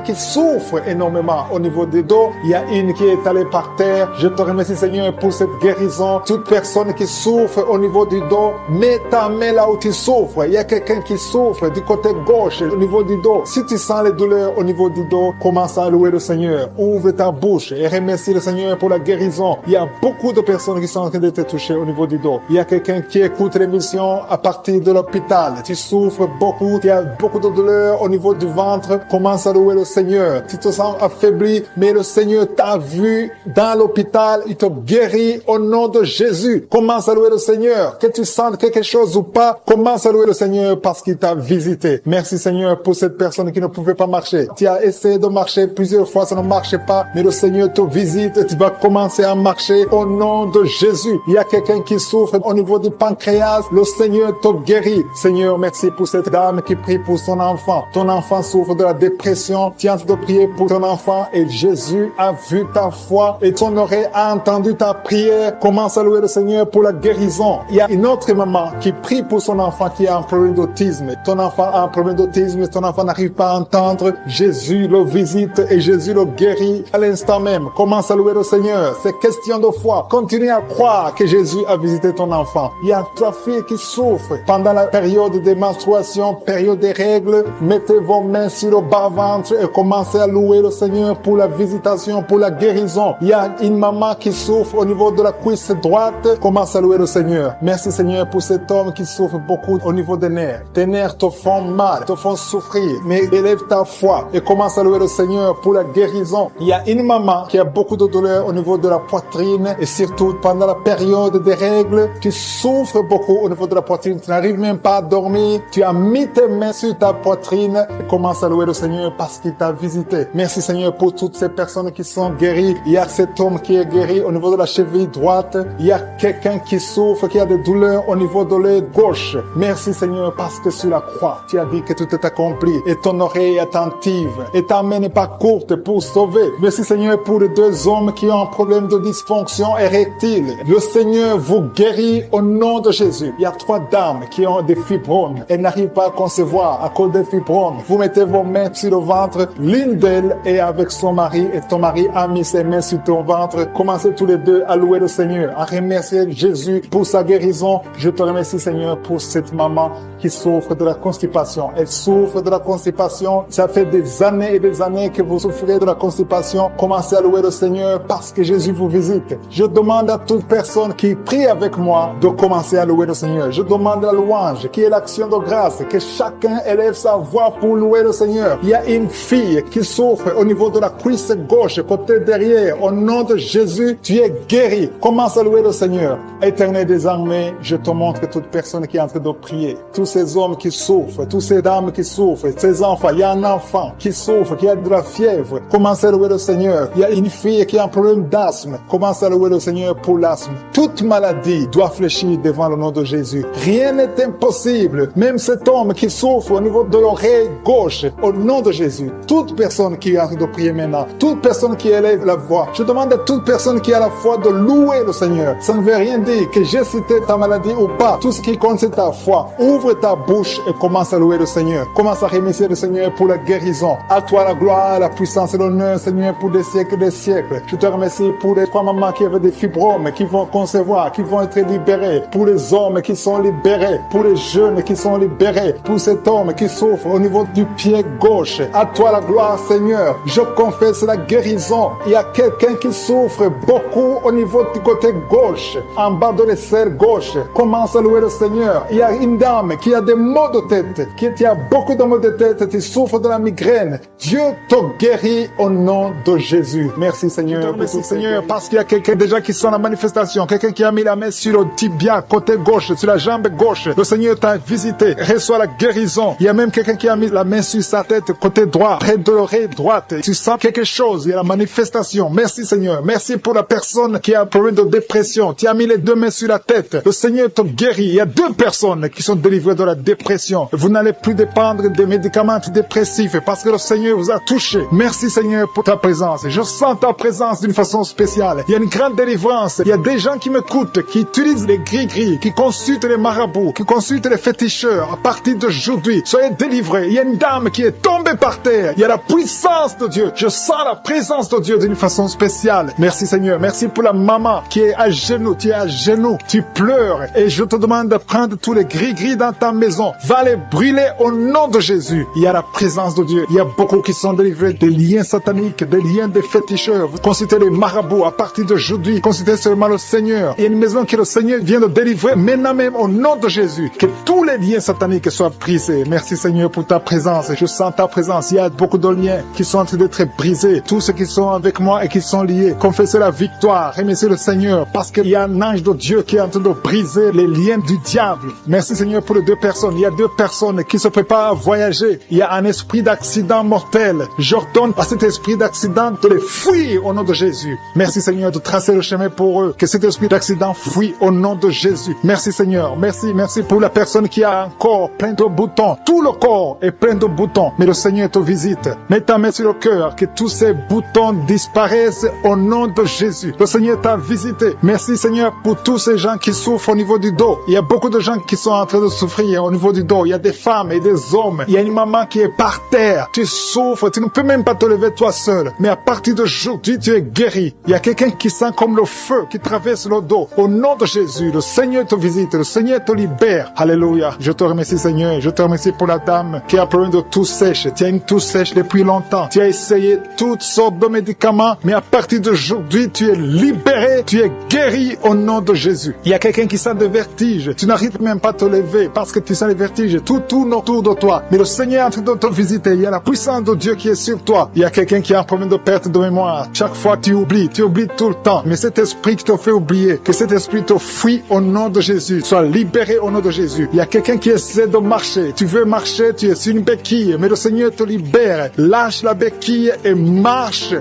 qui souffrent énormément au niveau des dos. Il y a une qui est allée par terre. Je te remercie Seigneur pour cette guérison. Toute personne qui souffre au niveau du dos, mets ta main là où tu souffres. Il y a quelqu'un qui souffre du côté gauche au niveau du dos. Si tu sens les douleurs au niveau du dos, commence à louer le Seigneur. Ouvre ta bouche et remercie le Seigneur pour la guérison. Il y a beaucoup de personnes qui sont en train d'être touchées au niveau du dos. Il y a quelqu'un qui écoute l'émission à partir de l'hôpital. Tu souffres beaucoup, tu as beaucoup de douleurs au niveau du ventre. Commence à louer le Seigneur. Tu te sens affaibli, mais le Seigneur t'a vu dans l'hôpital. Il te guérit au nom de Jésus. Commence à louer le Seigneur. Que tu sentes quelque chose ou pas, commence à louer le Seigneur parce qu'il t'a visité. Merci Seigneur pour cette personne qui ne pouvait pas marcher. Tu as essayé de marcher plusieurs fois, ça ne marchait pas, mais le Seigneur te visite et tu vas commencer à marcher au nom de Jésus. Il y a quelqu'un qui souffre au niveau du pancréas, le Seigneur te guérit. Seigneur, merci pour cette dame qui prie pour son enfant. Ton enfant souffre de la dépression. Tu es en train de prier pour ton enfant et Jésus a vu ta foi et ton oreille a entendu ta prière. Commence à louer le Seigneur pour la guérison. Il y a une autre maman qui prie pour son enfant qui a un problème d'autisme. Ton enfant a un problème d'autisme, ton enfant n'arrive pas à entendre. Jésus le visite et Jésus le guérit à l'instant même. Commence à louer le Seigneur. C'est question de foi. Continue à croire que Jésus a visité ton enfant. Il y a 3 filles qui souffrent pendant la période des menstruations, période des règles. Mettez vos mains sur le bas-ventre et commencez à louer le Seigneur pour la visitation, pour la guérison. Il y a une maman qui souffre au niveau de la cuisse droite. Commence à louer le Seigneur. Merci Seigneur pour cet homme qui souffre beaucoup au niveau des nerfs. Tes nerfs te font mal, te font souffrir. Mais élève ta foi et commence à louer le Seigneur pour la guérison. Il y a une maman qui a beaucoup de douleur au niveau de la poitrine et surtout pendant la période des règles. Tu souffres beaucoup au niveau de la poitrine. Tu n'arrives même pas à dormir. Tu as mis tes mains sur ta poitrine et commence à louer le Seigneur parce qu'il t'a visité. Merci Seigneur pour toutes ces personnes qui sont guéries. Il y a cet homme qui est guéri au niveau de la cheville droite. Il y a quelqu'un qui souffre, qui a des douleurs au niveau de l'œil gauche. Merci Seigneur parce que sur la croix, tu as dit que tout est accompli et ton oreille est attentive et ta main n'est pas courte pour sauver. Merci Seigneur pour les 2 hommes qui ont un problème de dysfonction érectile. Le Seigneur vous guérit au nom de Jésus. Il y a 3 dames qui ont des fibromes. Elles n'arrivent pas à concevoir à cause des fibromes. Vous mettez vos mains sur le ventre. L'une d'elles est avec son mari et ton mari a mis ses mains sur ton ventre. Commencez tous les deux à louer le Seigneur, à remercier Jésus pour sa guérison. Je te remercie Seigneur pour cette maman qui souffre de la constipation. Elle souffre de la constipation. Ça fait des années et des années que vous souffrez de la constipation. Commencez à louer le Seigneur parce que Jésus vous visite. Je demande à toute personne qui prie avec moi de commencer à louer le Seigneur. Je demande la louange, qui est l'action de grâce, que chacun élève sa voix pour louer le Seigneur. Il y a une fille qui souffre au niveau de la cuisse gauche, côté derrière. Au nom de Jésus, tu es guéri. Commence à louer le Seigneur. Éternel des armées, je te montre toute personne qui est en train de prier. Tous ces hommes qui souffrent, toutes ces dames qui souffrent, ces enfants. Il y a un enfant qui souffre, qui a de la fièvre. Commence à louer le Seigneur. Il y a une fille qui a un problème d'asthme. Commence à louer le Seigneur pour l'asthme. Toute maladie doit fléchir devant le nom de Jésus. Rien n'est impossible. Même cet homme qui souffre au niveau de l'oreille gauche, au nom de Jésus. Toute personne qui est en train de prier maintenant, toute personne qui élève la voix, je demande à toute personne qui a la foi de louer le Seigneur. Ça ne veut rien dire que j'ai cité ta maladie ou pas. Tout ce qui compte, c'est ta foi. Ouvre ta bouche et commence à louer le Seigneur. Commence à remercier le Seigneur pour la guérison. À toi la gloire, la puissance et l'honneur, Seigneur, pour des siècles et des siècles. Je te remercie pour les 3 mamans qui avaient des fibromes, qui vont concevoir, qui vont être libérés. Pour les hommes qui sont libérés. Pour les jeunes qui sont libérés. Pour cet homme qui souffre au niveau du pied gauche. À toi la gloire, Seigneur. Je confesse la guérison. Il y a quelqu'un qui souffre beaucoup au niveau du côté gauche, en bas de l'aisselle gauche. Commence à louer le Seigneur. Il y a une dame qui a des maux de tête, qui a beaucoup de maux de tête, qui souffre de la migraine. Dieu te guérit au nom de Jésus. Merci Seigneur. Merci Seigneur parce qu'il y a quelqu'un déjà qui sent la manifestation. Quelqu'un qui a mis la main sur le tibia, côté gauche, sur la jambe gauche. Le Seigneur t'a visité. Reçois la guérison. Il y a même quelqu'un qui a mis la main sur sa tête, côté droit, près de l'oreille droite. Tu sens quelque chose. Il y a la manifestation. Merci Seigneur. Merci pour la personne qui a un problème de dépression. Tu as mis les 2 mains sur la tête. Le Seigneur te guérit. Il y a 2 personnes qui sont délivrées de la dépression. Vous n'allez plus dépendre des médicaments antidépressifs parce que le Seigneur vous a touché. Merci Seigneur pour ta présence. Je sens ta présence d'une façon spéciale. Il y a une grande délivrance. Il y a des gens qui m'écoutent, qui utilisent les gris-gris, qui consultent les marabouts, qui consultent les féticheurs. À partir d'aujourd'hui, soyez délivrés. Il y a une dame qui est tombée par terre. Il y a la puissance de Dieu. Je sens la présence de Dieu d'une façon spéciale. Merci Seigneur. Merci pour la maman qui est à genoux. Tu es à genoux. Tu pleures. Et je te demande de prendre tous les gris-gris dans ta maison. Va les brûler au nom de Jésus. Il y a la présence de Dieu. Il y a beaucoup qui sont délivrés des liens sataniques, des liens des féticheurs. Vous consultez les marabouts. À partir d'aujourd'hui, consultez seulement le Seigneur. Il y a une maison que le Seigneur vient de délivrer maintenant même au nom de Jésus. Que tous les liens sataniques soient brisés. Merci Seigneur pour ta présence. Je sens ta présence. Il y a beaucoup de liens qui sont en train d'être brisés. Tous ceux qui sont avec moi et qui sont liés, confessez la victoire. Remerciez le Seigneur parce qu'il y a un ange de Dieu qui est en train de briser les liens du diable. Merci Seigneur pour les 2 personnes. Il y a 2 personnes qui se préparent à voyager. Il y a un esprit d'accident mortel. J'ordonne à cet esprit d'accident de les fuir au nom de Jésus. Merci Seigneur de tracer le chemin pour eux. Que cet esprit d'accident fuit au nom de Jésus. Merci Seigneur. Merci pour la personne qui a un corps plein de boutons. Tout le corps est plein de boutons. Mais le Seigneur te visite. Mets ta main sur le cœur. Que tous ces boutons disparaissent au nom de Jésus. Le Seigneur t'a visité. Merci Seigneur pour tous ces gens qui souffrent au niveau du dos. Il y a beaucoup de gens qui sont en train de souffrir au niveau du dos. Il y a des femmes et des hommes. Il y a une maman qui est par terre. Tu souffres. Tu ne peux même pas te lever toi seul. Mais à partir d'aujourd'hui, tu es guéri. Il y a quelqu'un qui sent comme le feu qui traverse le dos. Au nom de Jésus, le Seigneur te visite. Le Seigneur te libère. Alléluia. Je te remercie Seigneur. Je te remercie pour la dame qui a problème de toux sèche. Tu as une toux sèche depuis longtemps. Tu as essayé toutes sortes de médicaments. Mais à partir d'aujourd'hui, tu es libéré. Tu es guéri au nom de Jésus. Il y a quelqu'un qui sent des vertiges. Tu n'arrives même pas à te lever parce que tu sens les vertiges. Tout tourne autour de toi. Mais le Seigneur est en train de te visiter. Il y a la puissance de Dieu qui est sur toi. Il y a quelqu'un qui a un problème de perte de mémoire. Chaque fois tu oublies tout le temps. Mais cet esprit qui te fait oublier, que cet esprit te fuit au nom de Jésus. Sois libéré au nom de Jésus. Il y a quelqu'un qui essaie de marcher. Tu veux marcher, tu es sur une béquille. Mais le Seigneur te libère. Lâche la béquille et marche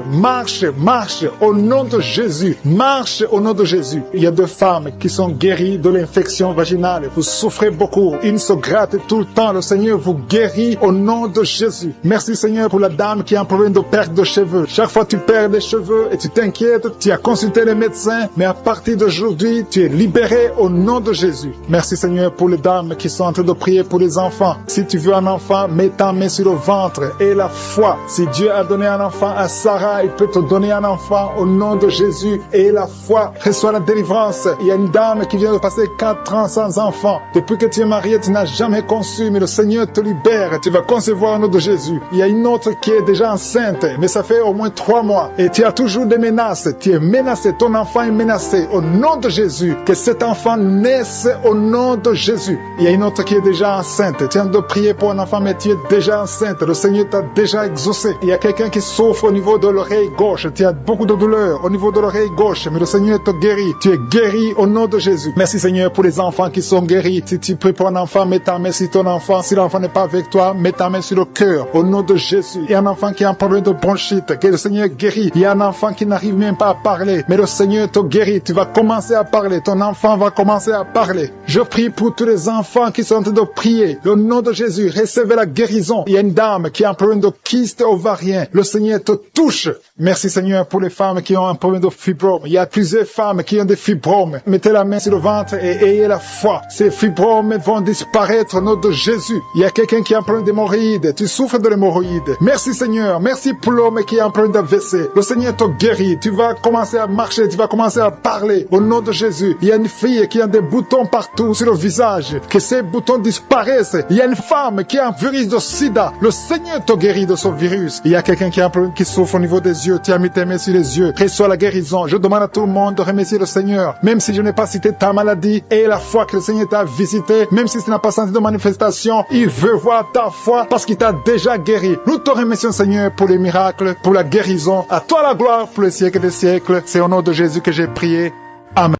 au nom de Jésus. Marche au nom de Jésus. Il y a 2 femmes qui sont guéries de l'infection vaginale. Vous souffrez beaucoup. Une se gratte tout le temps le Seigneur vous guérit au nom de Jésus. Merci Seigneur pour la dame qui a un problème de perte de cheveux. Chaque fois tu perds des cheveux et tu t'inquiètes, tu as consulté les médecins, mais à partir d'aujourd'hui, tu es libéré au nom de Jésus. Merci Seigneur pour les dames qui sont en train de prier pour les enfants. Si tu veux un enfant, mets ta main sur le ventre et la foi. Si Dieu a donné un enfant à Sarah, il peut te donner un enfant au nom de Jésus et la foi. Reçois la délivrance. Il y a une dame qui vient de passer 4 ans sans enfant. Depuis que tu es marié, tu n'as jamais conçu, mais le Seigneur te libère. Tu vas concevoir au nom de Jésus. Il y a une autre qui est déjà enceinte, mais ça fait au moins 3 mois. Et tu as toujours des menaces. Tu es menacé. Ton enfant est menacé. Au nom de Jésus, que cet enfant naisse au nom de Jésus. Il y a une autre qui est déjà enceinte. Tu viens de prier pour un enfant, mais tu es déjà enceinte. Le Seigneur t'a déjà exaucé. Il y a quelqu'un qui souffre au niveau de l'oreille gauche. Tu as beaucoup de douleur au niveau de l'oreille gauche, mais le Seigneur te guérit. Tu es guéri au nom de Jésus. Merci Seigneur pour les enfants qui sont guéris. Si tu pries pour un enfant, mets ta main sur ton enfant. Si l'enfant n'est pas avec toi, mets ta main sur le cœur au nom de Jésus. Il y a un enfant qui a un problème de bronchite, que le Seigneur guérit. Il y a un enfant qui n'arrive même pas à parler, mais le Seigneur te guérit. Tu vas commencer à parler. Ton enfant va commencer à parler. Je prie pour tous les enfants qui sont en train de prier. Au nom de Jésus, recevez la guérison. Il y a une dame qui a un problème de kyste ovarien. Le Seigneur te touche. Merci Seigneur pour les femmes qui ont un problème de fibrome. Il y a plusieurs femmes qui ont des fibromes. Mettez la main sur le ventre et ayez la foi. Ces fibromes vont disparaître au nom de Jésus. Il y a quelqu'un qui a un problème d'hémorroïdes. Tu souffres de l'hémorroïde. Merci Seigneur. Merci pour l'homme qui a un problème d'AVC. Le Seigneur te guérit. Tu vas commencer à marcher. Tu vas commencer à parler au nom de Jésus. Il y a une fille qui a des boutons partout sur le visage. Que ces boutons disparaissent. Il y a une femme qui a un virus de sida. Le Seigneur te guérit de ce virus. Il y a quelqu'un qui a un problème qui souffre au niveau des yeux. Tu as mis tes mains sur les yeux. Reçois la guérison. Je demande à tout le monde de remercier le Seigneur. Même si je n'ai pas cité ta maladie et la foi que le Seigneur t'a visité, même si tu n'as pas senti de manifestation, il veut voir ta foi parce qu'il t'a déjà guéri. Nous te remercions Seigneur pour les miracles, pour la guérison. À toi la gloire pour les siècles des siècles. C'est au nom de Jésus que j'ai prié. Amen.